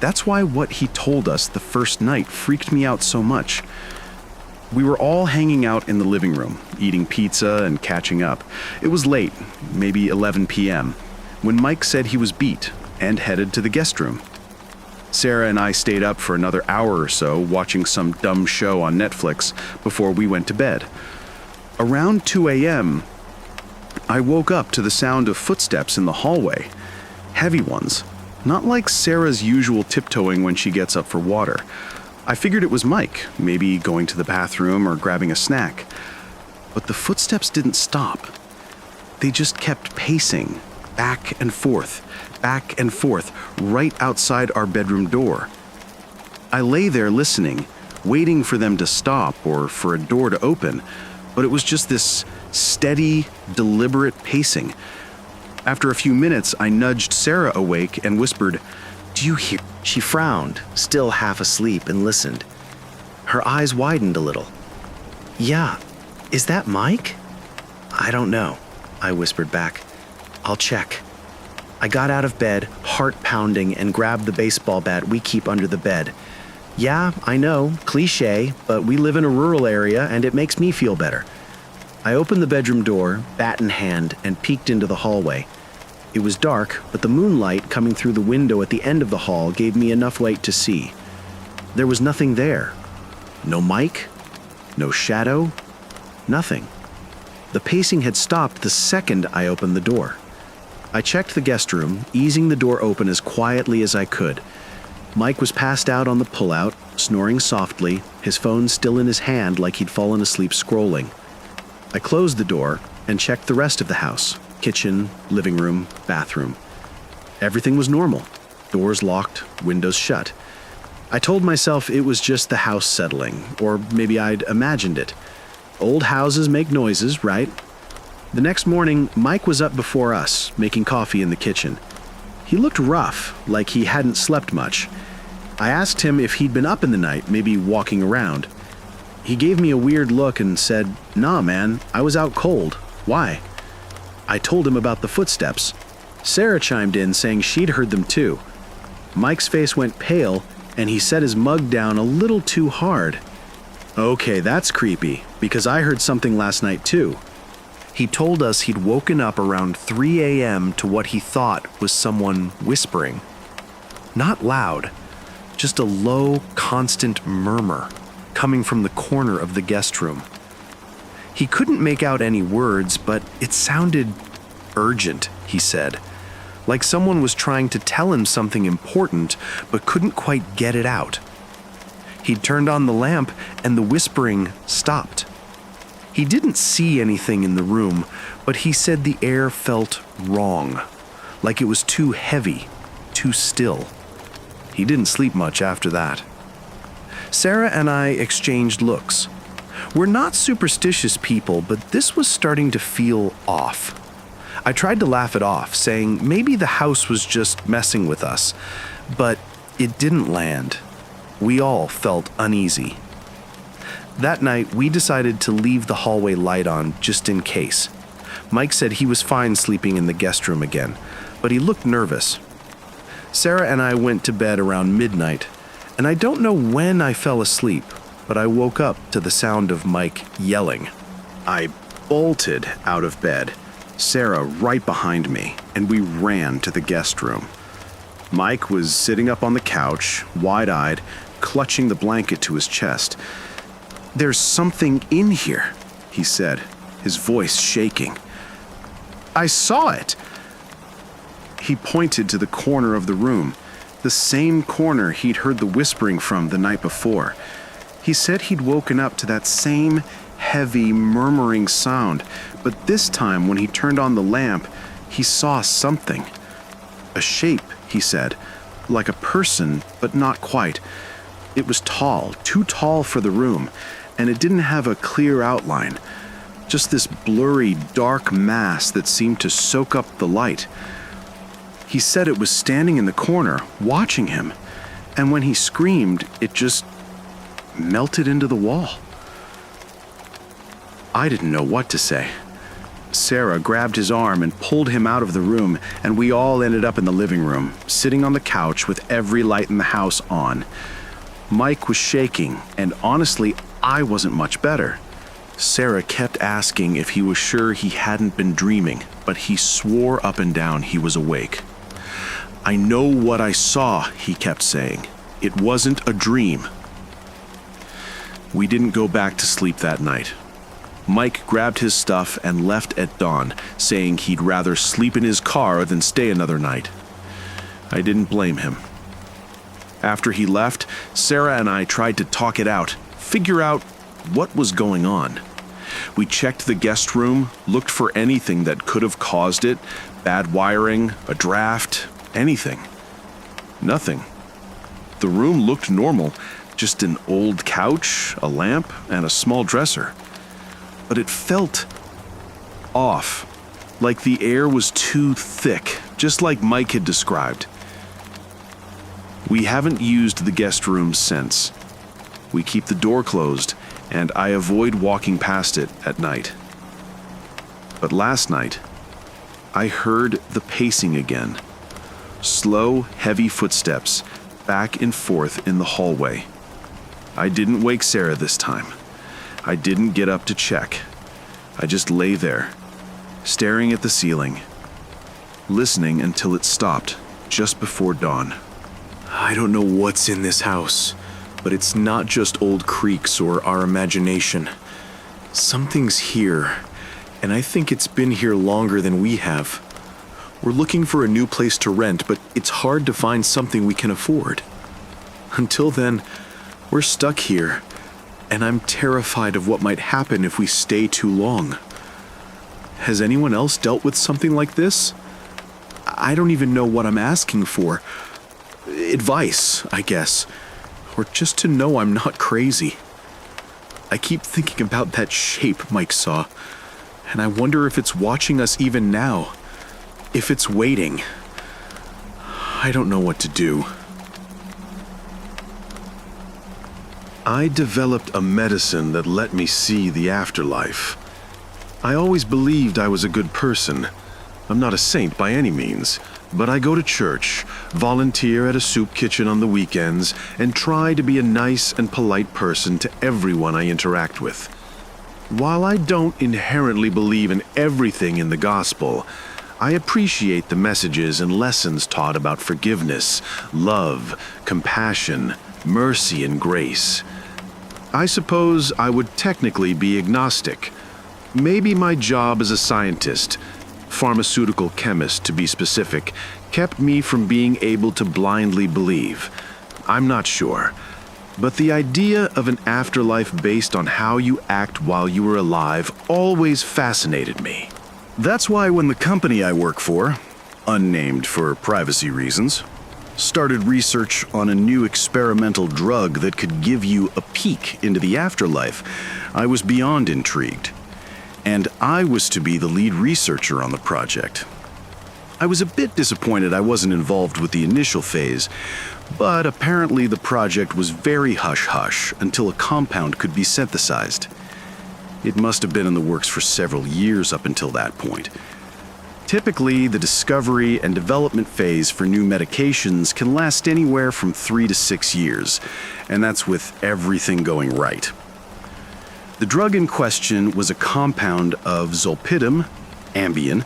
That's why what he told us the first night freaked me out so much. We were all hanging out in the living room, eating pizza and catching up. It was late, maybe 11 p.m., when Mike said he was beat and headed to the guest room. Sarah and I stayed up for another hour or so watching some dumb show on Netflix before we went to bed. Around 2 a.m., I woke up to the sound of footsteps in the hallway. Heavy ones, not like Sarah's usual tiptoeing when she gets up for water. I figured it was Mike, maybe going to the bathroom or grabbing a snack. But the footsteps didn't stop. They just kept pacing, back and forth, right outside our bedroom door. I lay there listening, waiting for them to stop or for a door to open, but it was just this steady, deliberate pacing. After a few minutes, I nudged Sarah awake and whispered, "Do you hear?" She frowned, still half asleep, and listened. Her eyes widened a little. "Yeah, is that Mike?" "I don't know," I whispered back. "I'll check." I got out of bed, heart pounding, and grabbed the baseball bat we keep under the bed. Yeah, I know, cliché, but we live in a rural area and it makes me feel better. I opened the bedroom door, bat in hand, and peeked into the hallway. It was dark, but the moonlight coming through the window at the end of the hall gave me enough light to see. There was nothing there. No Mike, no shadow, nothing. The pacing had stopped the second I opened the door. I checked the guest room, easing the door open as quietly as I could. Mike was passed out on the pullout, snoring softly, his phone still in his hand like he'd fallen asleep scrolling. I closed the door and checked the rest of the house: kitchen, living room, bathroom. Everything was normal. Doors locked, windows shut. I told myself it was just the house settling, or maybe I'd imagined it. Old houses make noises, right? The next morning, Mike was up before us, making coffee in the kitchen. He looked rough, like he hadn't slept much. I asked him if he'd been up in the night, maybe walking around. He gave me a weird look and said, "Nah, man, I was out cold. Why?" I told him about the footsteps. Sarah chimed in, saying she'd heard them too. Mike's face went pale, and he set his mug down a little too hard. Okay, that's creepy, because I heard something last night too. He told us he'd woken up around 3 a.m. to what he thought was someone whispering. Not loud, just a low, constant murmur coming from the corner of the guest room. He couldn't make out any words, but it sounded urgent, he said, like someone was trying to tell him something important but couldn't quite get it out. He'd turned on the lamp and the whispering stopped. He didn't see anything in the room, but he said the air felt wrong, like it was too heavy, too still. He didn't sleep much after that. Sarah and I exchanged looks. We're not superstitious people, but this was starting to feel off. I tried to laugh it off, saying maybe the house was just messing with us, but it didn't land. We all felt uneasy. That night, we decided to leave the hallway light on just in case. Mike said he was fine sleeping in the guest room again, but he looked nervous. Sarah and I went to bed around midnight, and I don't know when I fell asleep, but I woke up to the sound of Mike yelling. I bolted out of bed, Sarah right behind me, and we ran to the guest room. Mike was sitting up on the couch, wide-eyed, clutching the blanket to his chest. "There's something in here," he said, his voice shaking. "I saw it." He pointed to the corner of the room, the same corner he'd heard the whispering from the night before. He said he'd woken up to that same heavy, murmuring sound, but this time when he turned on the lamp, he saw something. A shape, he said, like a person, but not quite. It was tall, too tall for the room, and it didn't have a clear outline. Just this blurry, dark mass that seemed to soak up the light. He said it was standing in the corner, watching him, and when he screamed, it just melted into the wall. I didn't know what to say. Sarah grabbed his arm and pulled him out of the room, and we all ended up in the living room, sitting on the couch with every light in the house on. Mike was shaking, and honestly, I wasn't much better. Sarah kept asking if he was sure he hadn't been dreaming, but he swore up and down he was awake. "I know what I saw," he kept saying. "It wasn't a dream." We didn't go back to sleep that night. Mike grabbed his stuff and left at dawn, saying he'd rather sleep in his car than stay another night. I didn't blame him. After he left, Sarah and I tried to talk it out, figure out what was going on. We checked the guest room, looked for anything that could have caused it, bad wiring, a draft, anything. Nothing. The room looked normal, just an old couch, a lamp, and a small dresser. But it felt off, like the air was too thick, just like Mike had described. We haven't used the guest room since. We keep the door closed, and I avoid walking past it at night. But last night, I heard the pacing again. Slow, heavy footsteps, back and forth in the hallway. I didn't wake Sarah this time. I didn't get up to check. I just lay there, staring at the ceiling, listening until it stopped just before dawn. I don't know what's in this house, but it's not just old creaks or our imagination. Something's here, and I think it's been here longer than we have. We're looking for a new place to rent, but it's hard to find something we can afford. Until then, we're stuck here, and I'm terrified of what might happen if we stay too long. Has anyone else dealt with something like this? I don't even know what I'm asking for. Advice, I guess, or just to know I'm not crazy. I keep thinking about that shape Mike saw, and I wonder if it's watching us even now, if it's waiting. I don't know what to do. I developed a medicine that let me see the afterlife. I always believed I was a good person. I'm not a saint by any means, But I go to church, volunteer at a soup kitchen on the weekends, and try to be a nice and polite person to everyone I interact with. While I don't inherently believe in everything in the gospel, I appreciate the messages and lessons taught about forgiveness, love, compassion, mercy, and grace. I suppose I would technically be agnostic. Maybe my job as a scientist, pharmaceutical chemist to be specific, kept me from being able to blindly believe. I'm not sure. But the idea of an afterlife based on how you act while you were alive always fascinated me. That's why when the company I work for, unnamed for privacy reasons, started research on a new experimental drug that could give you a peek into the afterlife, I was beyond intrigued. And I was to be the lead researcher on the project. I was a bit disappointed I wasn't involved with the initial phase, but apparently the project was very hush-hush until a compound could be synthesized. It must have been in the works for several years up until that point. Typically, the discovery and development phase for new medications can last anywhere from 3 to 6 years, and that's with everything going right. The drug in question was a compound of zolpidem, Ambien,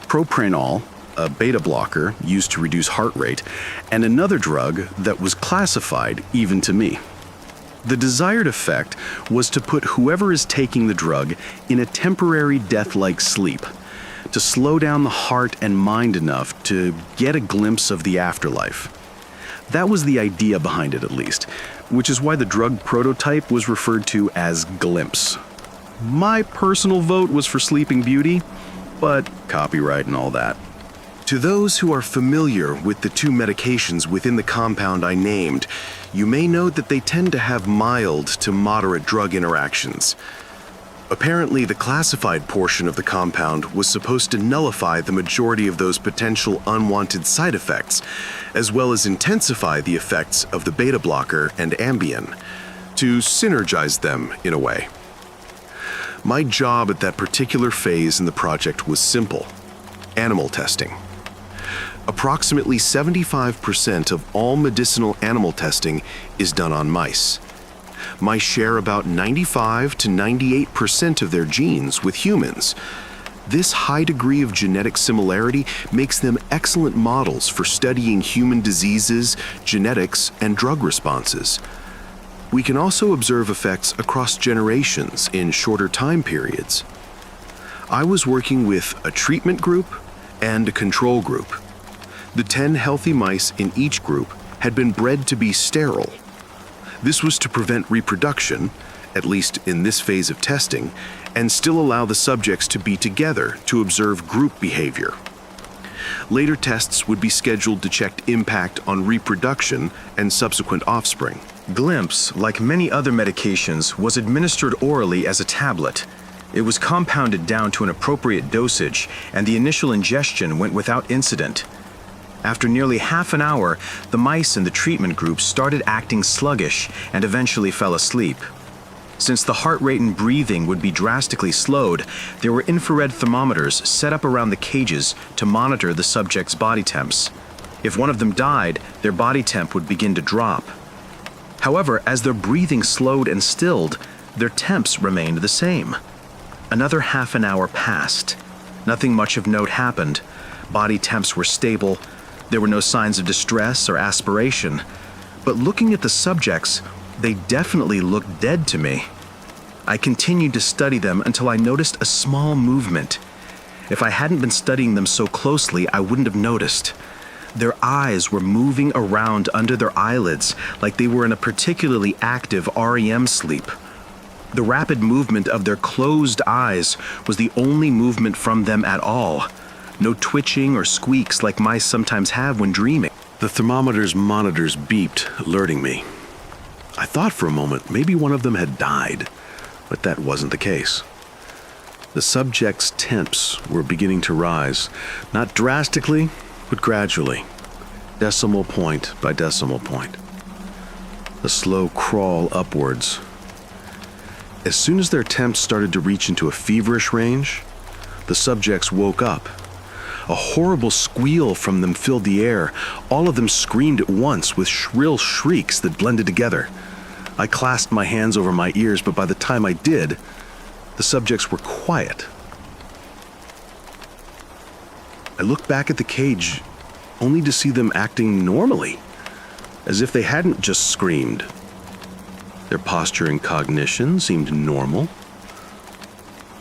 propranolol, a beta blocker used to reduce heart rate, and another drug that was classified even to me. The desired effect was to put whoever is taking the drug in a temporary death-like sleep, to slow down the heart and mind enough to get a glimpse of the afterlife. That was the idea behind it, at least, which is why the drug prototype was referred to as Glimpse. My personal vote was for Sleeping Beauty, but copyright and all that. To those who are familiar with the two medications within the compound I named, you may note that they tend to have mild to moderate drug interactions. Apparently, the classified portion of the compound was supposed to nullify the majority of those potential unwanted side effects, as well as intensify the effects of the beta blocker and Ambien, to synergize them in a way. My job at that particular phase in the project was simple: animal testing. Approximately 75% of all medicinal animal testing is done on mice. Mice share about 95 to 98% of their genes with humans. This high degree of genetic similarity makes them excellent models for studying human diseases, genetics, and drug responses. We can also observe effects across generations in shorter time periods. I was working with a treatment group and a control group. The 10 healthy mice in each group had been bred to be sterile. This was to prevent reproduction, at least in this phase of testing, and still allow the subjects to be together to observe group behavior. Later tests would be scheduled to check impact on reproduction and subsequent offspring. Glimpse, like many other medications, was administered orally as a tablet. It was compounded down to an appropriate dosage, and the initial ingestion went without incident. After nearly half an hour, the mice in the treatment group started acting sluggish and eventually fell asleep. Since the heart rate and breathing would be drastically slowed, there were infrared thermometers set up around the cages to monitor the subjects' body temps. If one of them died, their body temp would begin to drop. However, as their breathing slowed and stilled, their temps remained the same. Another half an hour passed. Nothing much of note happened. Body temps were stable. There were no signs of distress or aspiration. But looking at the subjects, they definitely looked dead to me. I continued to study them until I noticed a small movement. If I hadn't been studying them so closely, I wouldn't have noticed. Their eyes were moving around under their eyelids like they were in a particularly active REM sleep. The rapid movement of their closed eyes was the only movement from them at all. No twitching or squeaks like mice sometimes have when dreaming. The thermometer's monitors beeped, alerting me. I thought for a moment maybe one of them had died, but that wasn't the case. The subject's temps were beginning to rise, not drastically, but gradually, decimal point by decimal point. A slow crawl upwards. As soon as their temps started to reach into a feverish range, the subjects woke up. A horrible squeal from them filled the air. All of them screamed at once with shrill shrieks that blended together. I clasped my hands over my ears, but by the time I did, the subjects were quiet. I looked back at the cage, only to see them acting normally, as if they hadn't just screamed. Their posture and cognition seemed normal.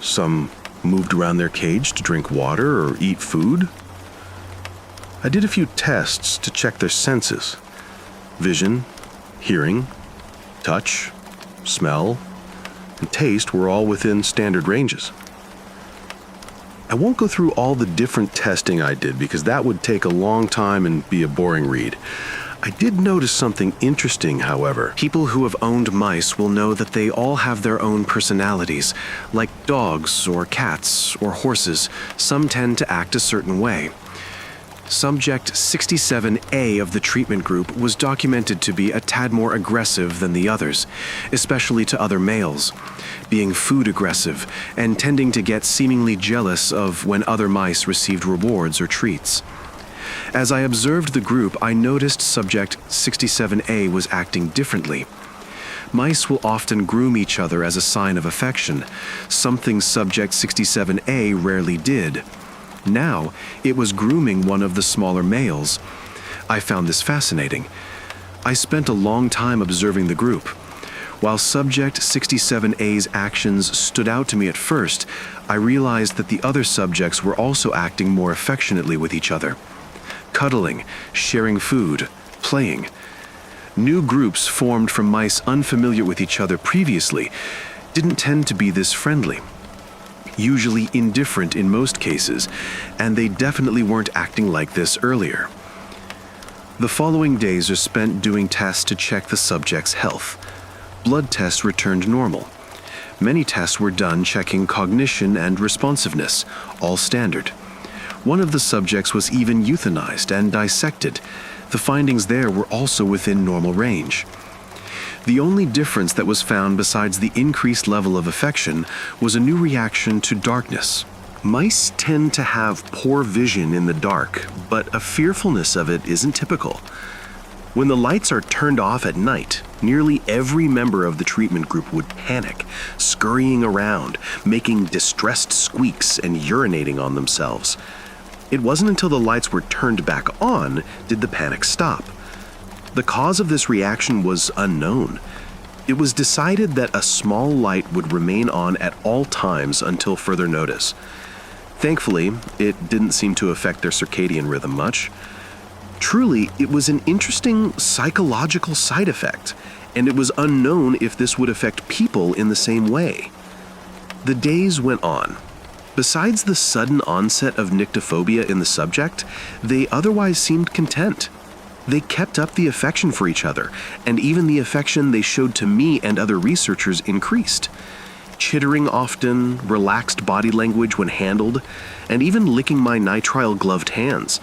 Some moved around their cage to drink water or eat food. I did a few tests to check their senses: vision, hearing, touch, smell, and taste were all within standard ranges. I won't go through all the different testing I did because that would take a long time and be a boring read. I did notice something interesting, however. People who have owned mice will know that they all have their own personalities. Like dogs or cats or horses, some tend to act a certain way. Subject 67A of the treatment group was documented to be a tad more aggressive than the others, especially to other males, being food aggressive and tending to get seemingly jealous of when other mice received rewards or treats. As I observed the group, I noticed Subject 67A was acting differently. Mice will often groom each other as a sign of affection, something Subject 67A rarely did. Now, it was grooming one of the smaller males. I found this fascinating. I spent a long time observing the group. While Subject 67A's actions stood out to me at first, I realized that the other subjects were also acting more affectionately with each other. Cuddling, sharing food, playing. New groups formed from mice unfamiliar with each other previously didn't tend to be this friendly. Usually indifferent in most cases, and they definitely weren't acting like this earlier. The following days are spent doing tests to check the subject's health. Blood tests returned normal. Many tests were done checking cognition and responsiveness, all standard. One of the subjects was even euthanized and dissected. The findings there were also within normal range. The only difference that was found besides the increased level of affection was a new reaction to darkness. Mice tend to have poor vision in the dark, but a fearfulness of it isn't typical. When the lights are turned off at night, nearly every member of the treatment group would panic, scurrying around, making distressed squeaks and urinating on themselves. It wasn't until the lights were turned back on did the panic stop. The cause of this reaction was unknown. It was decided that a small light would remain on at all times until further notice. Thankfully, it didn't seem to affect their circadian rhythm much. Truly, it was an interesting psychological side effect, and it was unknown if this would affect people in the same way. The days went on. Besides the sudden onset of nyctophobia in the subject, they otherwise seemed content. They kept up the affection for each other, and even the affection they showed to me and other researchers increased. Chittering often, relaxed body language when handled, and even licking my nitrile-gloved hands.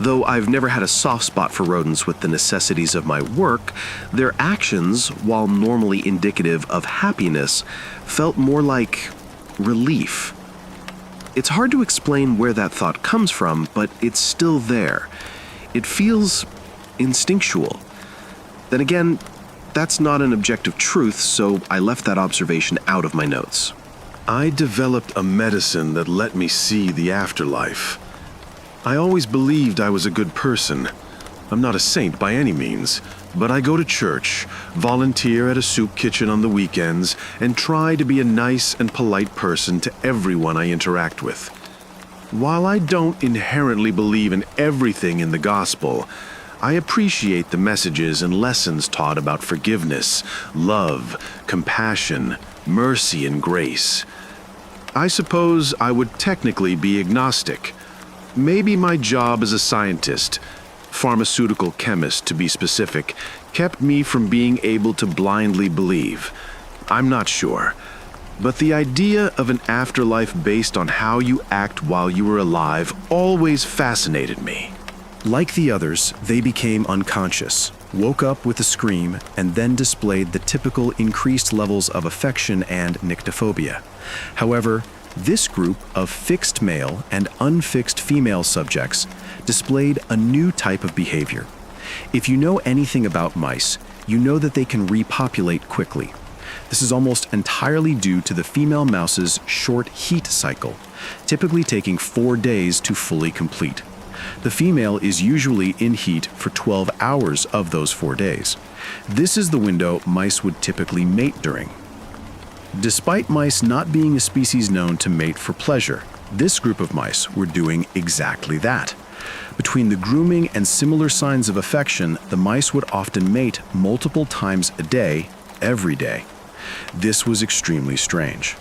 Though I've never had a soft spot for rodents with the necessities of my work, their actions, while normally indicative of happiness, felt more like relief. It's hard to explain where that thought comes from, but it's still there. It feels instinctual. Then again, that's not an objective truth, so I left that observation out of my notes. I developed a medicine that let me see the afterlife. I always believed I was a good person. I'm not a saint by any means, but I go to church, volunteer at a soup kitchen on the weekends, and try to be a nice and polite person to everyone I interact with. While I don't inherently believe in everything in the gospel, I appreciate the messages and lessons taught about forgiveness, love, compassion, mercy, and grace. I suppose I would technically be agnostic. Maybe my job as a scientist, pharmaceutical chemist to be specific, kept me from being able to blindly believe. I'm not sure. But the idea of an afterlife based on how you act while you were alive always fascinated me. Like the others, they became unconscious, woke up with a scream, and then displayed the typical increased levels of affection and nyctophobia. However, This group of fixed male and unfixed female subjects displayed a new type of behavior. If you know anything about mice, you know that they can repopulate quickly. This is almost entirely due to the female mouse's short heat cycle, typically taking 4 days to fully complete. The female is usually in heat for 12 hours of those 4 days. This is the window mice would typically mate during. Despite mice not being a species known to mate for pleasure, this group of mice were doing exactly that. Between the grooming and similar signs of affection, the mice would often mate multiple times a day, every day. This was extremely strange.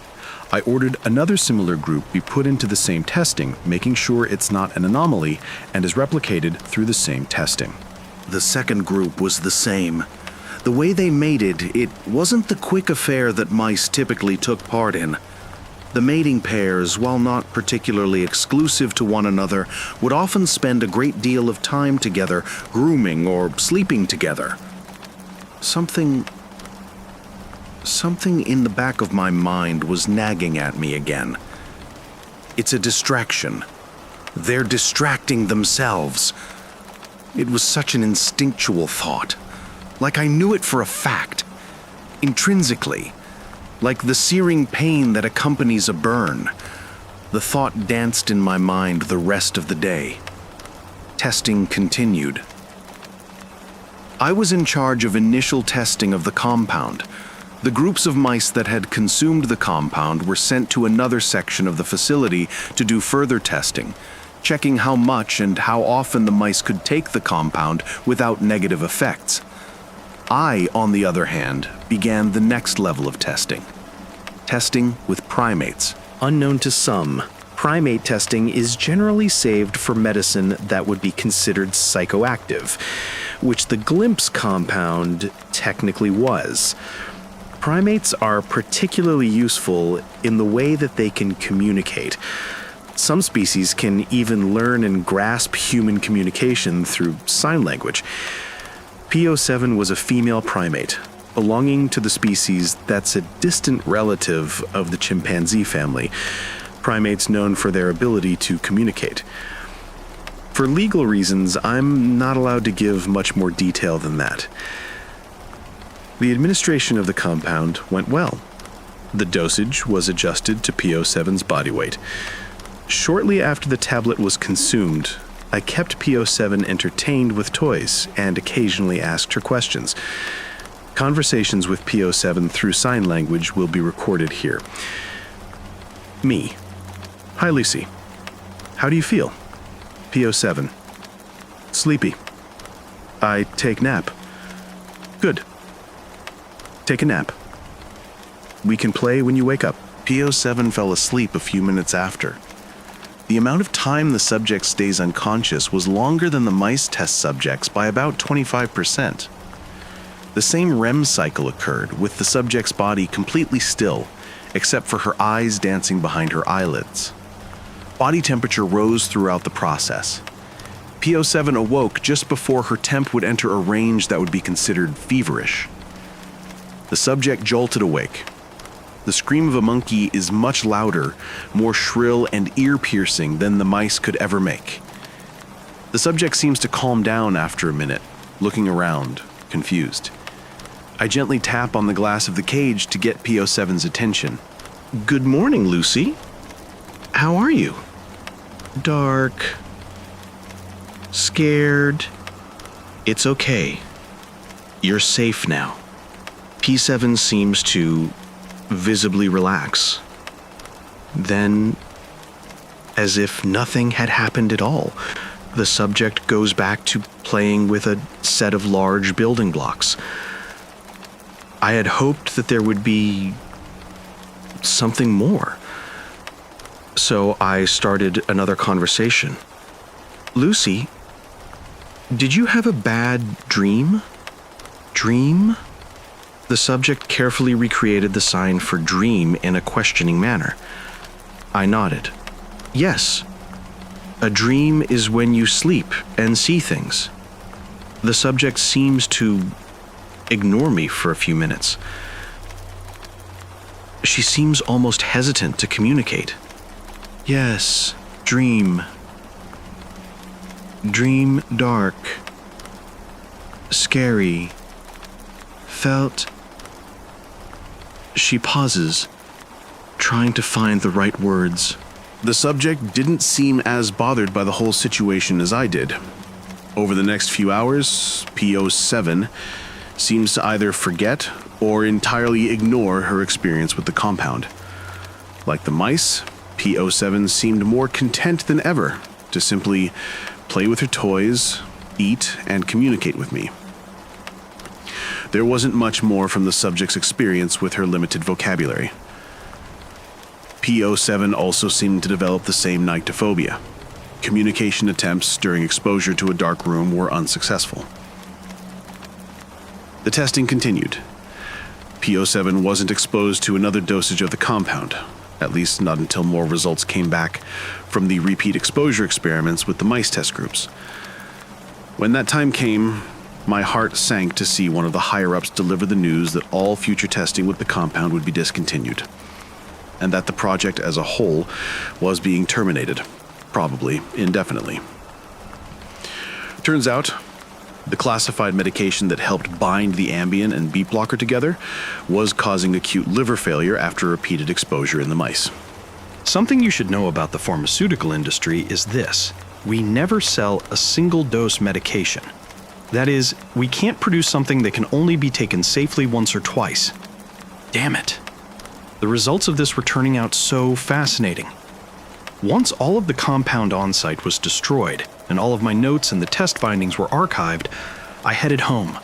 I ordered another similar group be put into the same testing, making sure it's not an anomaly and is replicated through the same testing. The second group was the same. The way they mated, it wasn't the quick affair that mice typically took part in. The mating pairs, while not particularly exclusive to one another, would often spend a great deal of time together, grooming or sleeping together. Something in the back of my mind was nagging at me again. It's a distraction. They're distracting themselves. It was such an instinctual thought. Like I knew it for a fact. Intrinsically. Like the searing pain that accompanies a burn. The thought danced in my mind the rest of the day. Testing continued. I was in charge of initial testing of the compound. The groups of mice that had consumed the compound were sent to another section of the facility to do further testing, checking how much and how often the mice could take the compound without negative effects. I, on the other hand, began the next level of testing. Testing with primates. Unknown to some, primate testing is generally saved for medicine that would be considered psychoactive, which the Glimpse compound technically was. Primates are particularly useful in the way that they can communicate. Some species can even learn and grasp human communication through sign language. P07 was a female primate, belonging to the species that's a distant relative of the chimpanzee family, primates known for their ability to communicate. For legal reasons, I'm not allowed to give much more detail than that. The administration of the compound went well. The dosage was adjusted to P07's body weight. Shortly after the tablet was consumed, I kept P07 entertained with toys and occasionally asked her questions. Conversations with P07 through sign language will be recorded here. Me. Hi, Lucy. How do you feel? P07. Sleepy. I take nap. Good. Take a nap. We can play when you wake up. P07 fell asleep a few minutes after. The amount of time the subject stays unconscious was longer than the mice test subjects by about 25%. The same REM cycle occurred, with the subject's body completely still, except for her eyes dancing behind her eyelids. Body temperature rose throughout the process. P07 awoke just before her temp would enter a range that would be considered feverish. The subject jolted awake. The scream of a monkey is much louder, more shrill and ear-piercing than the mice could ever make. The subject seems to calm down after a minute, looking around, confused. I gently tap on the glass of the cage to get P07's attention. Good morning, Lucy. How are you? Dark. Scared. It's okay. You're safe now. P7 seems to visibly relax. Then, as if nothing had happened at all, the subject goes back to playing with a set of large building blocks. I had hoped that there would be something more. So I started another conversation. Lucy, did you have a bad dream? Dream? The subject carefully recreated the sign for dream in a questioning manner. I nodded. Yes. A dream is when you sleep and see things. The subject seems to ignore me for a few minutes. She seems almost hesitant to communicate. Yes, dream. Dream dark. Scary. Felt. She pauses, trying to find the right words. The subject didn't seem as bothered by the whole situation as I did. Over the next few hours, P07 seems to either forget or entirely ignore her experience with the compound. Like the mice, P07 seemed more content than ever to simply play with her toys, eat, and communicate with me. There wasn't much more from the subject's experience with her limited vocabulary. P07 also seemed to develop the same nyctophobia. Communication attempts during exposure to a dark room were unsuccessful. The testing continued. P07 wasn't exposed to another dosage of the compound, at least not until more results came back from the repeat exposure experiments with the mice test groups. When that time came, my heart sank to see one of the higher-ups deliver the news that all future testing with the compound would be discontinued, and that the project as a whole was being terminated, probably indefinitely. Turns out, the classified medication that helped bind the Ambien and beat blocker together was causing acute liver failure after repeated exposure in the mice. Something you should know about the pharmaceutical industry is this: we never sell a single dose medication. That is, we can't produce something that can only be taken safely once or twice. Damn it. The results of this were turning out so fascinating. Once all of the compound on site was destroyed and all of my notes and the test findings were archived, I headed home,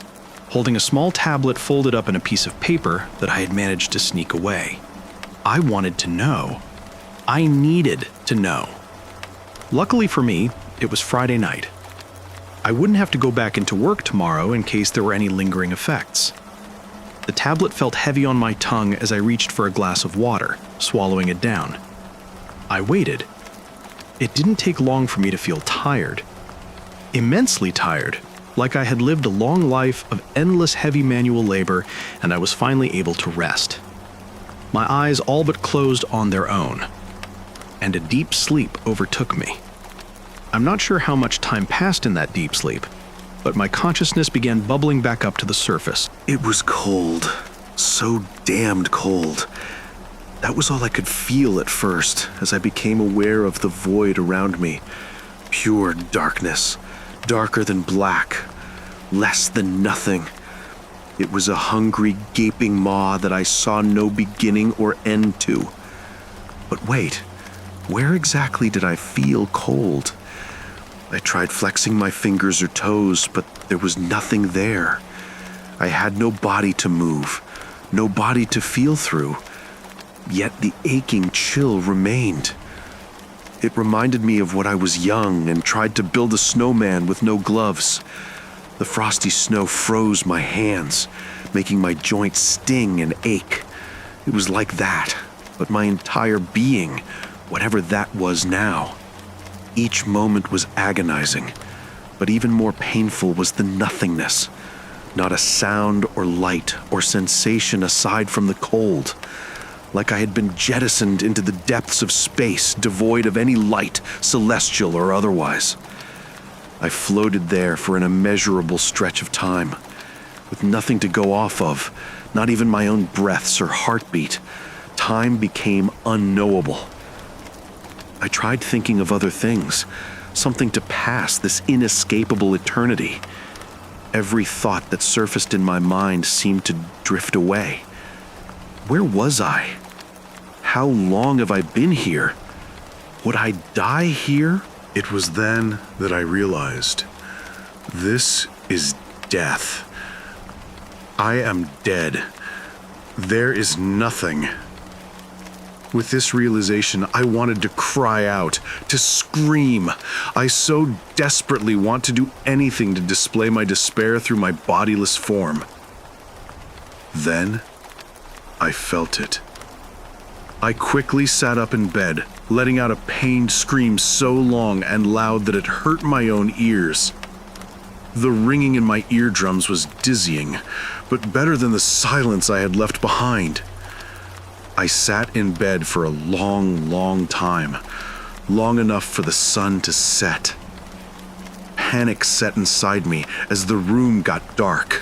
holding a small tablet folded up in a piece of paper that I had managed to sneak away. I wanted to know. I needed to know. Luckily for me, it was Friday night. I wouldn't have to go back into work tomorrow in case there were any lingering effects. The tablet felt heavy on my tongue as I reached for a glass of water, swallowing it down. I waited. It didn't take long for me to feel tired. Immensely tired, like I had lived a long life of endless heavy manual labor and I was finally able to rest. My eyes all but closed on their own, and a deep sleep overtook me. I'm not sure how much time passed in that deep sleep, but my consciousness began bubbling back up to the surface. It was cold. So damned cold. That was all I could feel at first, as I became aware of the void around me. Pure darkness. Darker than black. Less than nothing. It was a hungry, gaping maw that I saw no beginning or end to. But wait, where exactly did I feel cold? I tried flexing my fingers or toes, but there was nothing there. I had no body to move, no body to feel through. Yet the aching chill remained. It reminded me of when I was young and tried to build a snowman with no gloves. The frosty snow froze my hands, making my joints sting and ache. It was like that, but my entire being, whatever that was now. Each moment was agonizing, but even more painful was the nothingness. Not a sound or light or sensation aside from the cold. Like I had been jettisoned into the depths of space, devoid of any light, celestial or otherwise. I floated there for an immeasurable stretch of time, with nothing to go off of, not even my own breaths or heartbeat. Time became unknowable. I tried thinking of other things, something to pass this inescapable eternity. Every thought that surfaced in my mind seemed to drift away. Where was I? How long have I been here? Would I die here? It was then that I realized this is death. I am dead. There is nothing. With this realization, I wanted to cry out, to scream. I so desperately want to do anything to display my despair through my bodiless form. Then, I felt it. I quickly sat up in bed, letting out a pained scream so long and loud that it hurt my own ears. The ringing in my eardrums was dizzying, but better than the silence I had left behind. I sat in bed for a long, long time, long enough for the sun to set. Panic set inside me as the room got dark.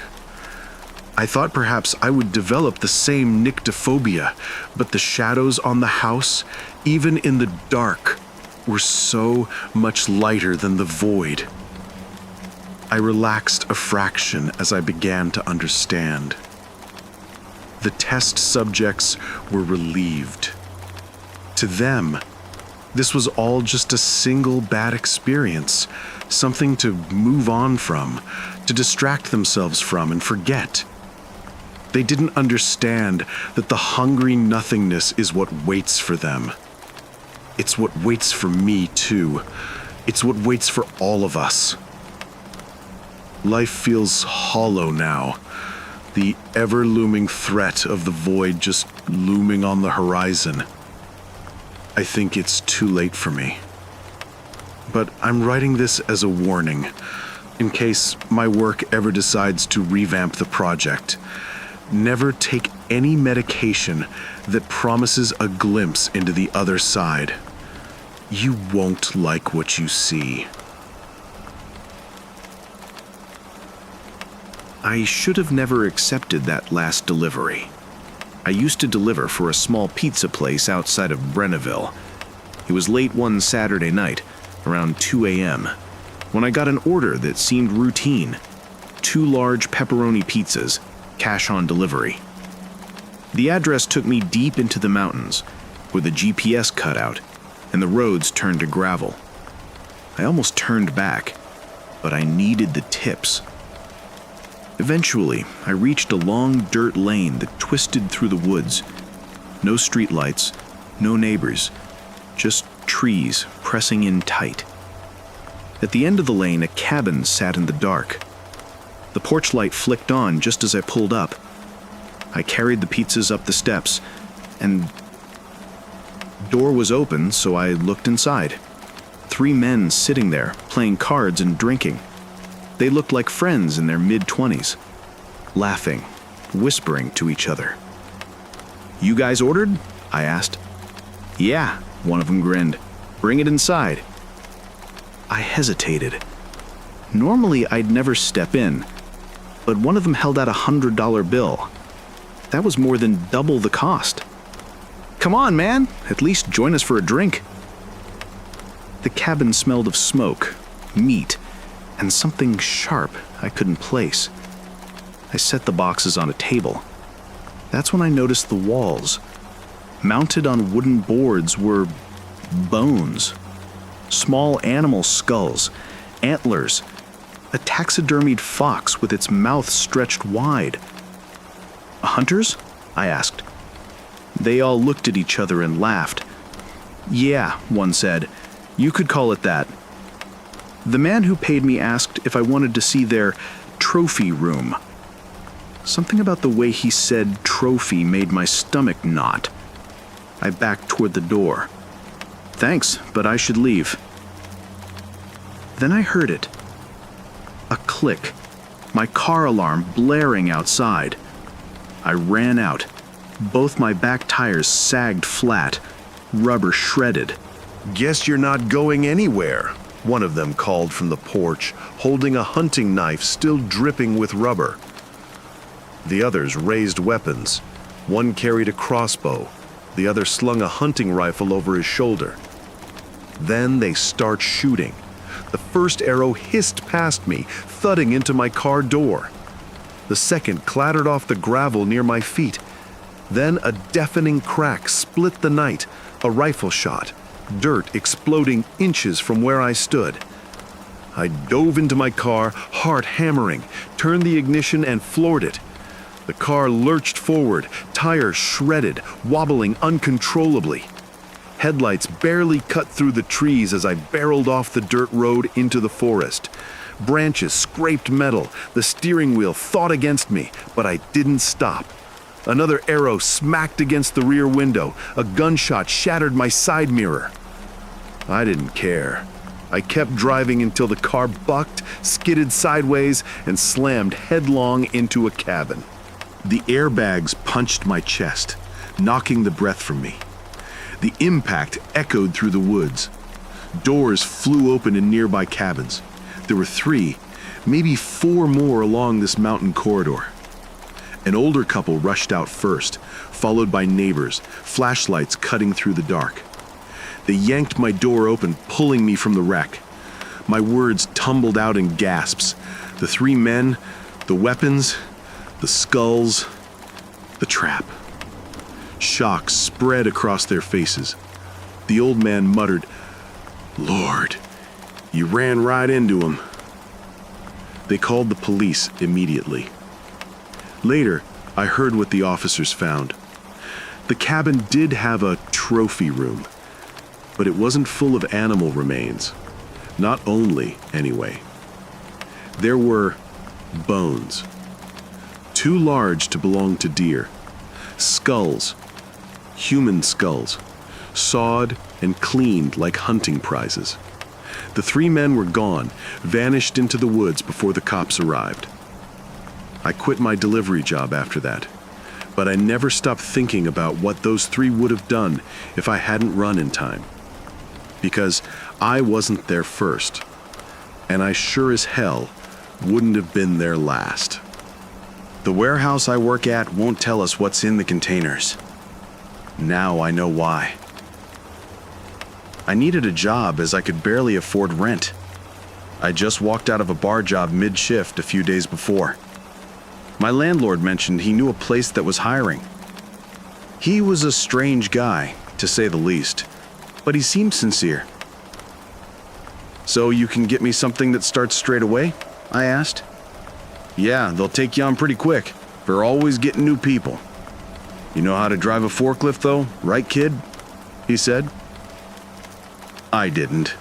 I thought perhaps I would develop the same nyctophobia, but the shadows on the house, even in the dark, were so much lighter than the void. I relaxed a fraction as I began to understand. The test subjects were relieved. To them, this was all just a single bad experience, something to move on from, to distract themselves from and forget. They didn't understand that the hungry nothingness is what waits for them. It's what waits for me, too. It's what waits for all of us. Life feels hollow now, the ever-looming threat of the void just looming on the horizon. I think it's too late for me. But I'm writing this as a warning, in case my work ever decides to revamp the project. Never take any medication that promises a glimpse into the other side. You won't like what you see. I should have never accepted that last delivery. I used to deliver for a small pizza place outside of Brenneville. It was late one Saturday night, around 2 a.m., when I got an order that seemed routine. 2 large pepperoni pizzas, cash on delivery. The address took me deep into the mountains, where the GPS cut out, and the roads turned to gravel. I almost turned back, but I needed the tips. Eventually, I reached a long dirt lane that twisted through the woods. No streetlights, no neighbors, just trees pressing in tight. At the end of the lane, a cabin sat in the dark. The porch light flicked on just as I pulled up. I carried the pizzas up the steps, and door was open, so I looked inside. 3 men sitting there, playing cards and drinking. They looked like friends in their mid-20s, laughing, whispering to each other. "You guys ordered?" I asked. "Yeah," one of them grinned. "Bring it inside." I hesitated. Normally, I'd never step in, but one of them held out a $100 bill. That was more than double the cost. "Come on, man, at least join us for a drink." The cabin smelled of smoke, meat, and something sharp I couldn't place. I set the boxes on a table. That's when I noticed the walls. Mounted on wooden boards were bones. Small animal skulls, antlers, a taxidermied fox with its mouth stretched wide. "Hunters?" I asked. They all looked at each other and laughed. "Yeah," one said, "you could call it that." The man who paid me asked if I wanted to see their trophy room. Something about the way he said trophy made my stomach knot. I backed toward the door. "Thanks, but I should leave." Then I heard it. A click. My car alarm blaring outside. I ran out. Both my back tires sagged flat, rubber shredded. "Guess you're not going anywhere," one of them called from the porch, holding a hunting knife still dripping with rubber. The others raised weapons. One carried a crossbow. The other slung a hunting rifle over his shoulder. Then they start shooting. The first arrow hissed past me, thudding into my car door. The second clattered off the gravel near my feet. Then a deafening crack split the night, a rifle shot, dirt exploding inches from where I stood. I dove into my car, heart hammering, turned the ignition and floored it. The car lurched forward, tires shredded, wobbling uncontrollably. Headlights barely cut through the trees as I barreled off the dirt road into the forest. Branches scraped metal, the steering wheel fought against me, but I didn't stop. Another arrow smacked against the rear window. A gunshot shattered my side mirror. I didn't care. I kept driving until the car bucked, skidded sideways, and slammed headlong into a cabin. The airbags punched my chest. knocking the breath from me. The impact echoed through the woods. Doors flew open in nearby cabins. There were 3, maybe 4 more along this mountain corridor. An older couple rushed out first, followed by neighbors, flashlights cutting through the dark. They yanked my door open, pulling me from the wreck. My words tumbled out in gasps. The 3 men, the weapons, the skulls, the trap. Shock spread across their faces. The old man muttered, "Lord, you ran right into him." They called the police immediately. Later, I heard what the officers found. The cabin did have a trophy room, but it wasn't full of animal remains. Not only, anyway. There were bones. Too large to belong to deer. Skulls. Human skulls. Sawed and cleaned like hunting prizes. The 3 men were gone, vanished into the woods before the cops arrived. I quit my delivery job after that, but I never stopped thinking about what those 3 would have done if I hadn't run in time. Because I wasn't there first, and I sure as hell wouldn't have been there last. The warehouse I work at won't tell us what's in the containers. Now I know why. I needed a job as I could barely afford rent. I just walked out of a bar job mid-shift a few days before. My landlord mentioned he knew a place that was hiring. He was a strange guy, to say the least, but he seemed sincere. "So you can get me something that starts straight away?" I asked. "Yeah, they'll take you on pretty quick. They're always getting new people." "You know how to drive a forklift though, right kid?" he said. I didn't,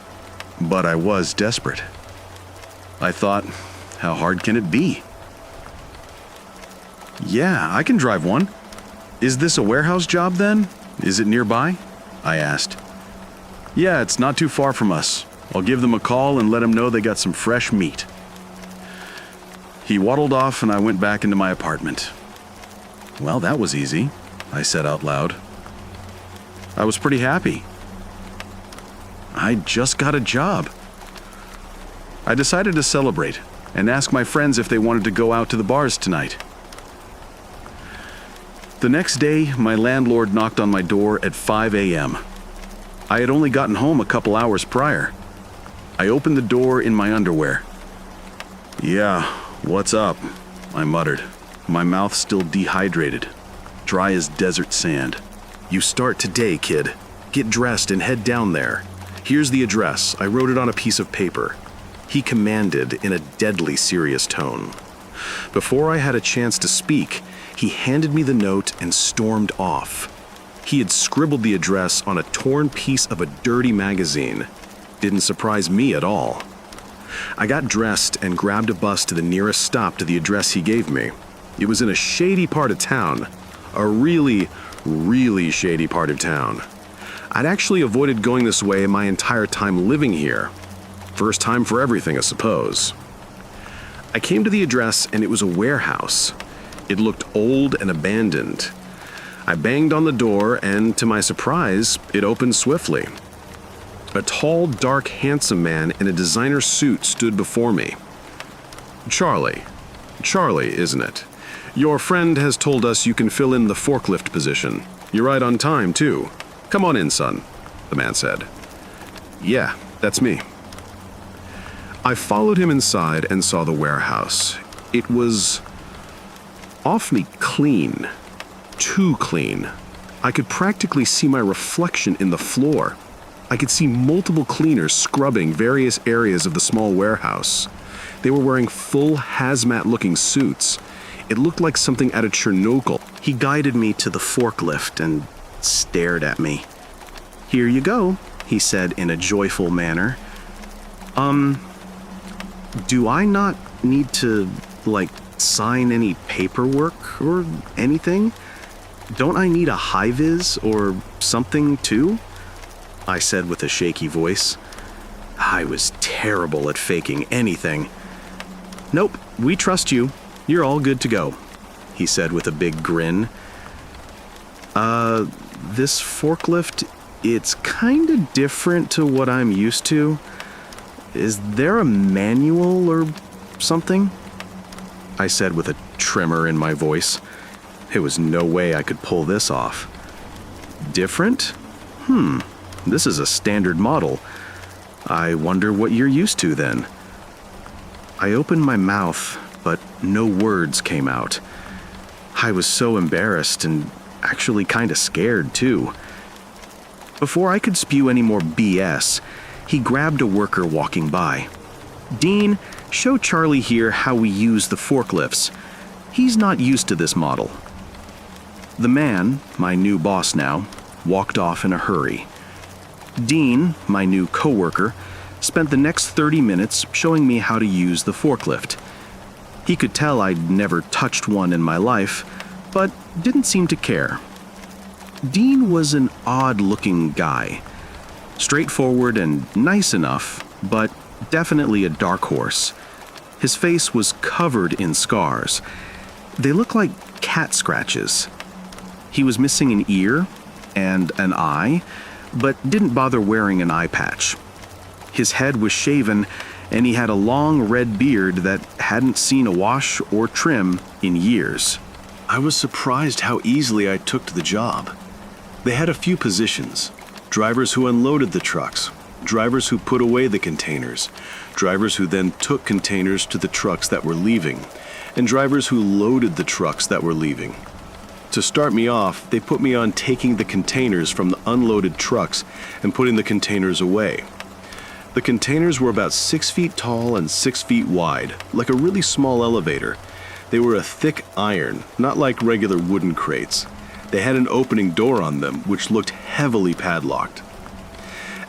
but I was desperate. I thought, how hard can it be? "Yeah, I can drive one. Is this a warehouse job then? Is it nearby?" I asked. "Yeah, it's not too far from us. I'll give them a call and let them know they got some fresh meat." He waddled off and I went back into my apartment. Well, that was easy, I said out loud. I was pretty happy. I just got a job. I decided to celebrate and ask my friends if they wanted to go out to the bars tonight. The next day, my landlord knocked on my door at 5 a.m. I had only gotten home a couple hours prior. I opened the door in my underwear. "Yeah, what's up?" I muttered, my mouth still dehydrated, dry as desert sand. "You start today, kid. Get dressed and head down there. Here's the address. I wrote it on a piece of paper," he commanded in a deadly serious tone. Before I had a chance to speak, he handed me the note and stormed off. He had scribbled the address on a torn piece of a dirty magazine. Didn't surprise me at all. I got dressed and grabbed a bus to the nearest stop to the address he gave me. It was in a shady part of town. A really, really shady part of town. I'd actually avoided going this way my entire time living here. First time for everything, I suppose. I came to the address and it was a warehouse. It looked old and abandoned. I banged on the door and, to my surprise, it opened swiftly. A tall, dark, handsome man in a designer suit stood before me. Charlie, isn't it? Your friend has told us you can fill in the forklift position. You're right on time, too. Come on in, son, the man said. Yeah, that's me. I followed him inside and saw the warehouse. It was awfully clean. Too clean. I could practically see my reflection in the floor. I could see multiple cleaners scrubbing various areas of the small warehouse. They were wearing full hazmat-looking suits. It looked like something out of Chernobyl. He guided me to the forklift and stared at me. "Here you go," he said in a joyful manner. Do I not need to, sign any paperwork or anything? Don't I need a high-vis or something, too?" I said with a shaky voice. I was terrible at faking anything. "Nope, we trust you. You're all good to go," he said with a big grin. This forklift, it's kind of different to what I'm used to. Is there a manual or something? I said with a tremor in my voice. There was no way I could pull this off. Different? This is a standard model. I wonder what you're used to then. I opened my mouth, but no words came out. I was so embarrassed and actually kind of scared too. Before I could spew any more BS, he grabbed a worker walking by. "Dean, show Charlie here how we use the forklifts. He's not used to this model." The man, my new boss now, walked off in a hurry. Dean, my new coworker, spent the next 30 minutes showing me how to use the forklift. He could tell I'd never touched one in my life, but didn't seem to care. Dean was an odd-looking guy. Straightforward and nice enough, but definitely a dark horse. His face was covered in scars. They looked like cat scratches. He was missing an ear and an eye, but didn't bother wearing an eye patch. His head was shaven, and he had a long red beard that hadn't seen a wash or trim in years. I was surprised how easily I took to the job. They had a few positions: drivers who unloaded the trucks, drivers who put away the containers, drivers who then took containers to the trucks that were leaving, and drivers who loaded the trucks that were leaving. To start me off, they put me on taking the containers from the unloaded trucks and putting the containers away. The containers were about 6 feet tall and 6 feet wide, like a really small elevator. They were a thick iron, not like regular wooden crates. They had an opening door on them, which looked heavily padlocked.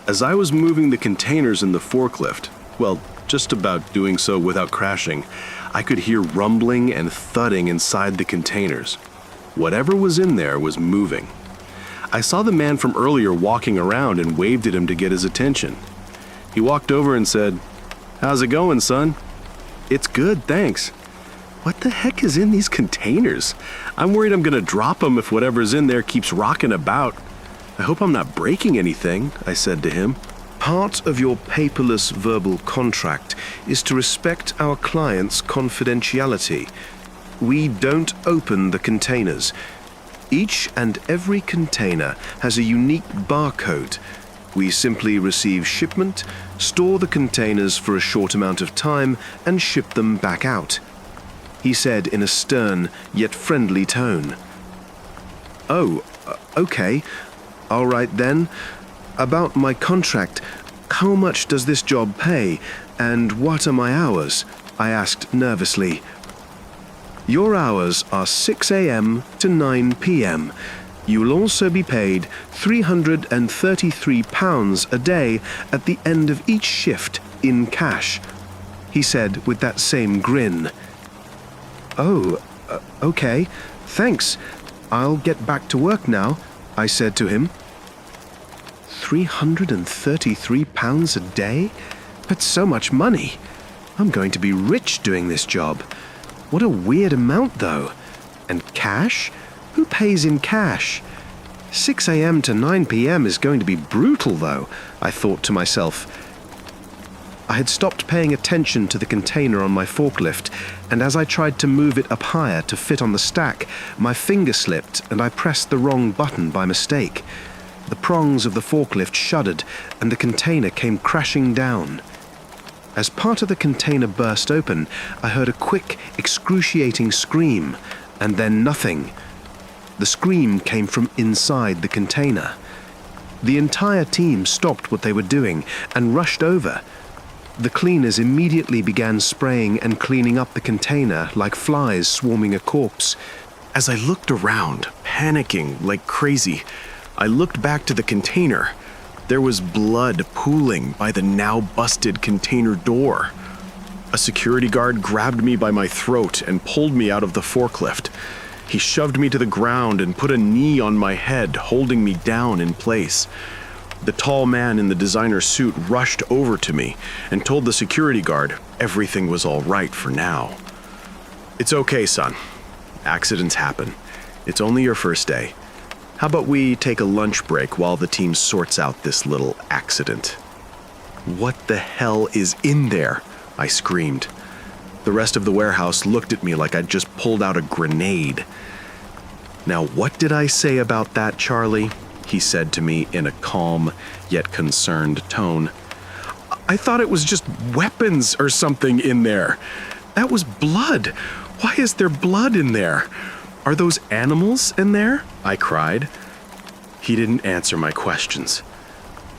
As I was moving the containers in the forklift, well, just about doing so without crashing, I could hear rumbling and thudding inside the containers. Whatever was in there was moving. I saw the man from earlier walking around and waved at him to get his attention. He walked over and said, "How's it going, son?" "It's good, thanks." What the heck is in these containers? I'm worried I'm gonna drop them if whatever's in there keeps rocking about. I hope I'm not breaking anything, I said to him. Part of your paperless verbal contract is to respect our client's confidentiality. We don't open the containers. Each and every container has a unique barcode. We simply receive shipment, store the containers for a short amount of time, and ship them back out, he said in a stern yet friendly tone. Oh, okay. All right then. About my contract, how much does this job pay, and what are my hours? I asked nervously. Your hours are 6 a.m. to 9 p.m. You will also be paid £333 a day at the end of each shift in cash, he said with that same grin. Oh, okay, thanks. I'll get back to work now, I said to him. £333 a day? That's so much money. I'm going to be rich doing this job. What a weird amount, though. And cash? Who pays in cash? 6 a.m. to 9 p.m. is going to be brutal, though, I thought to myself. I had stopped paying attention to the container on my forklift, and as I tried to move it up higher to fit on the stack, my finger slipped and I pressed the wrong button by mistake. The prongs of the forklift shuddered, and the container came crashing down. As part of the container burst open, I heard a quick, excruciating scream, and then nothing. The scream came from inside the container. The entire team stopped what they were doing and rushed over. The cleaners immediately began spraying and cleaning up the container like flies swarming a corpse. As I looked around, panicking like crazy, I looked back to the container. There was blood pooling by the now busted container door. A security guard grabbed me by my throat and pulled me out of the forklift. He shoved me to the ground and put a knee on my head, holding me down in place. The tall man in the designer suit rushed over to me and told the security guard everything was all right for now. "It's okay, son. Accidents happen. It's only your first day. How about we take a lunch break while the team sorts out this little accident? What the hell is in there? I screamed. The rest of the warehouse looked at me like I'd just pulled out a grenade. Now, what did I say about that, Charlie? He said to me in a calm yet concerned tone. I thought it was just weapons or something in there. That was blood. Why is there blood in there? Are those animals in there? I cried. He didn't answer my questions.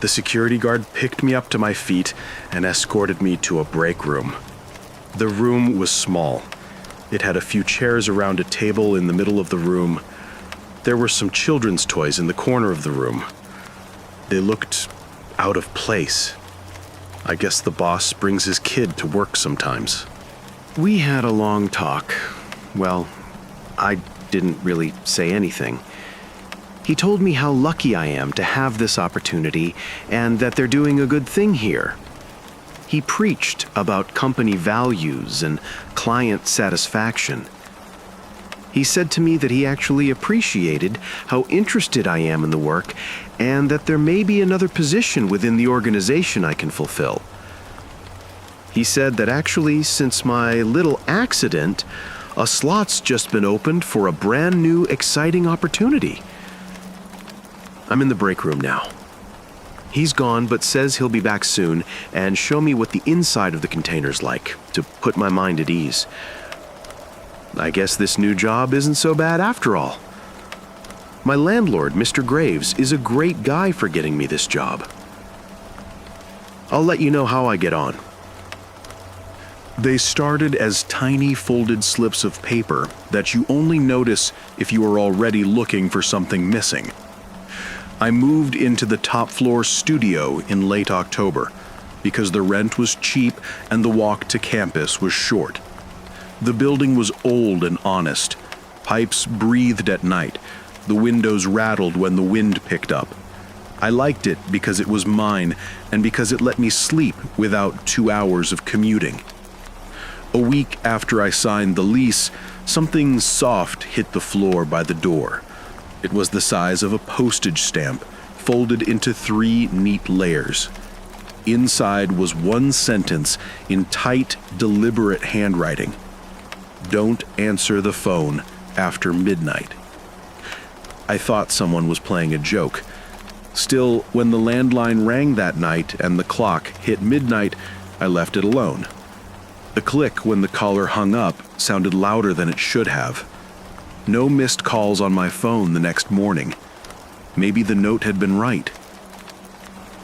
The security guard picked me up to my feet and escorted me to a break room. The room was small. It had a few chairs around a table in the middle of the room. There were some children's toys in the corner of the room. They looked out of place. I guess the boss brings his kid to work sometimes. We had a long talk. Well, I didn't really say anything. He told me how lucky I am to have this opportunity and that they're doing a good thing here. He preached about company values and client satisfaction. He said to me that he actually appreciated how interested I am in the work and that there may be another position within the organization I can fulfill. He said that actually, since my little accident, a slot's just been opened for a brand new, exciting opportunity. I'm in the break room now. He's gone, but says he'll be back soon and show me what the inside of the container's like, to put my mind at ease. I guess this new job isn't so bad after all. My landlord, Mr. Graves, is a great guy for getting me this job. I'll let you know how I get on. They started as tiny folded slips of paper that you only notice if you are already looking for something missing. I moved into the top floor studio in late October because the rent was cheap and the walk to campus was short. The building was old and honest. Pipes breathed at night. The windows rattled when the wind picked up. I liked it because it was mine and because it let me sleep without 2 hours of commuting. A week after I signed the lease, something soft hit the floor by the door. It was the size of a postage stamp, folded into 3 neat layers. Inside was one sentence in tight, deliberate handwriting. Don't answer the phone after midnight. I thought someone was playing a joke. Still, when the landline rang that night and the clock hit midnight, I left it alone. The click when the caller hung up sounded louder than it should have. No missed calls on my phone the next morning. Maybe the note had been right.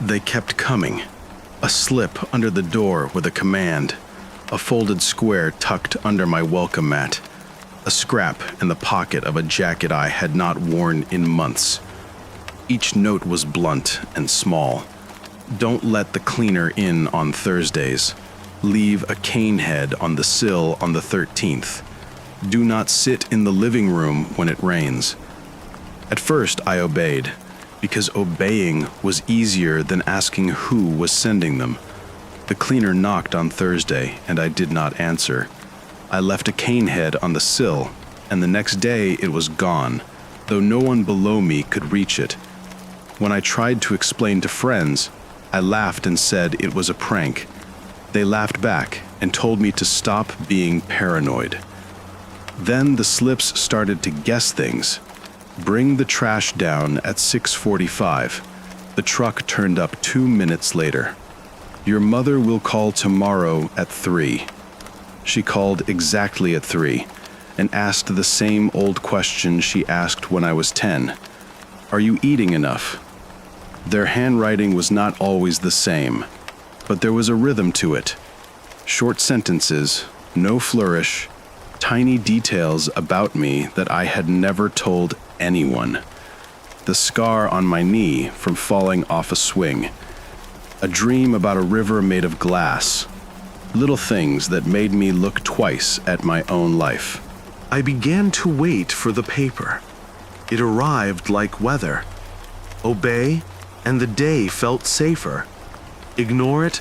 They kept coming. A slip under the door with a command. A folded square tucked under my welcome mat. A scrap in the pocket of a jacket I had not worn in months. Each note was blunt and small. Don't let the cleaner in on Thursdays. Leave a cane head on the sill on the 13th. Do not sit in the living room when it rains. At first, I obeyed, because obeying was easier than asking who was sending them. The cleaner knocked on Thursday, and I did not answer. I left a cane head on the sill, and the next day it was gone, though no one below me could reach it. When I tried to explain to friends, I laughed and said it was a prank. They laughed back and told me to stop being paranoid. Then the slips started to guess things. Bring the trash down at 6:45. The truck turned up 2 minutes later. Your mother will call tomorrow at 3. She called exactly at 3 and asked the same old question she asked when I was 10. Are you eating enough? Their handwriting was not always the same, but there was a rhythm to it. Short sentences, no flourish, tiny details about me that I had never told anyone. The scar on my knee from falling off a swing. A dream about a river made of glass. Little things that made me look twice at my own life. I began to wait for the paper. It arrived like weather. Obey, and the day felt safer. Ignore it,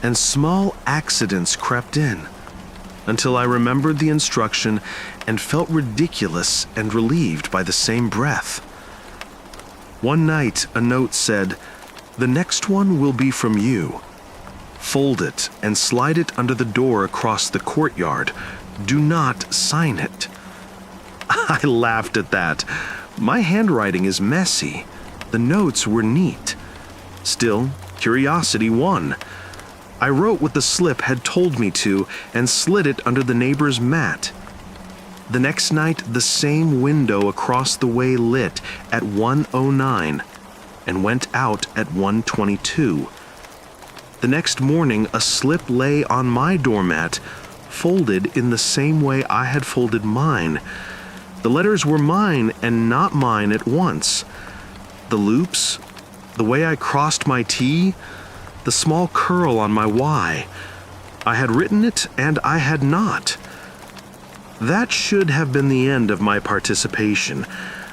and small accidents crept in, until I remembered the instruction and felt ridiculous and relieved by the same breath. One night, a note said, "The next one will be from you. Fold it and slide it under the door across the courtyard. Do not sign it." I laughed at that. My handwriting is messy. The notes were neat. Still, curiosity won. I wrote what the slip had told me to and slid it under the neighbor's mat. The next night, the same window across the way lit at 1:09 and went out at 1:22. The next morning, a slip lay on my doormat, folded in the same way I had folded mine. The letters were mine and not mine at once. The loops, the way I crossed my T, the small curl on my Y. I had written it and I had not. That should have been the end of my participation.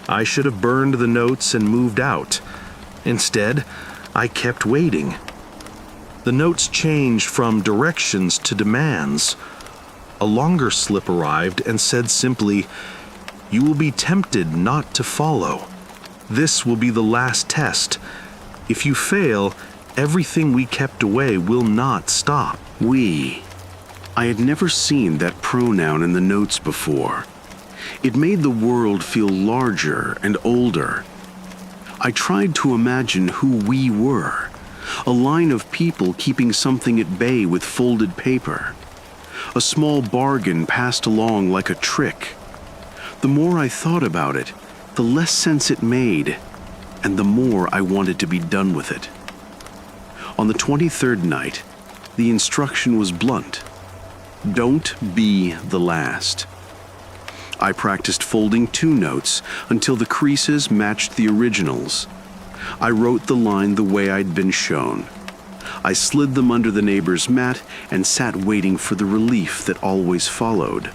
I should have burned the notes and moved out. Instead, I kept waiting. The notes changed from directions to demands. A longer slip arrived and said simply, "You will be tempted not to follow. This will be the last test. If you fail, everything we kept away will not stop." We. I had never seen that pronoun in the notes before. It made the world feel larger and older. I tried to imagine who we were. A line of people keeping something at bay with folded paper. A small bargain passed along like a trick. The more I thought about it, the less sense it made, and the more I wanted to be done with it. On the 23rd night, the instruction was blunt. Don't be the last. I practiced folding 2 notes until the creases matched the originals. I wrote the line the way I'd been shown. I slid them under the neighbor's mat and sat waiting for the relief that always followed.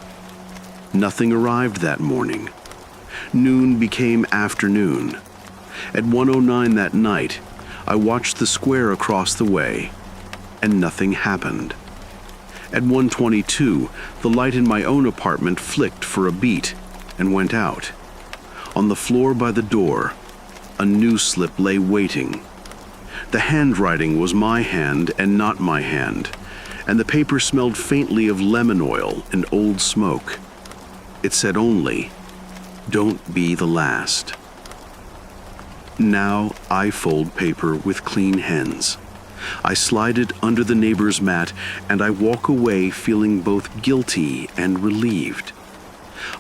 Nothing arrived that morning. Noon became afternoon. At 1:09 that night, I watched the square across the way, and nothing happened. At 1:22, the light in my own apartment flicked for a beat and went out. On the floor by the door, a new slip lay waiting. The handwriting was my hand and not my hand, and the paper smelled faintly of lemon oil and old smoke. It said only, "Don't be the last." Now I fold paper with clean hands. I slide it under the neighbor's mat, and I walk away feeling both guilty and relieved.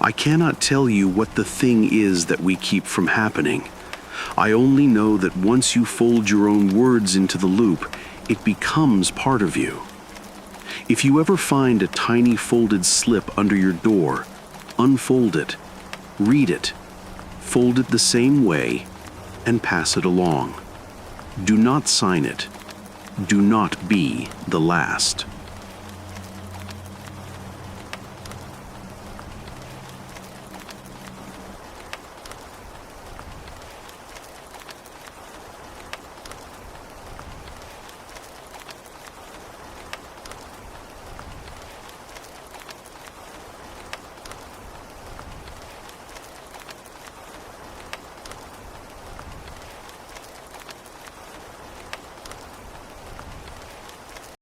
I cannot tell you what the thing is that we keep from happening. I only know that once you fold your own words into the loop, it becomes part of you. If you ever find a tiny folded slip under your door, unfold it, read it, fold it the same way, and pass it along. Do not sign it. Do not be the last.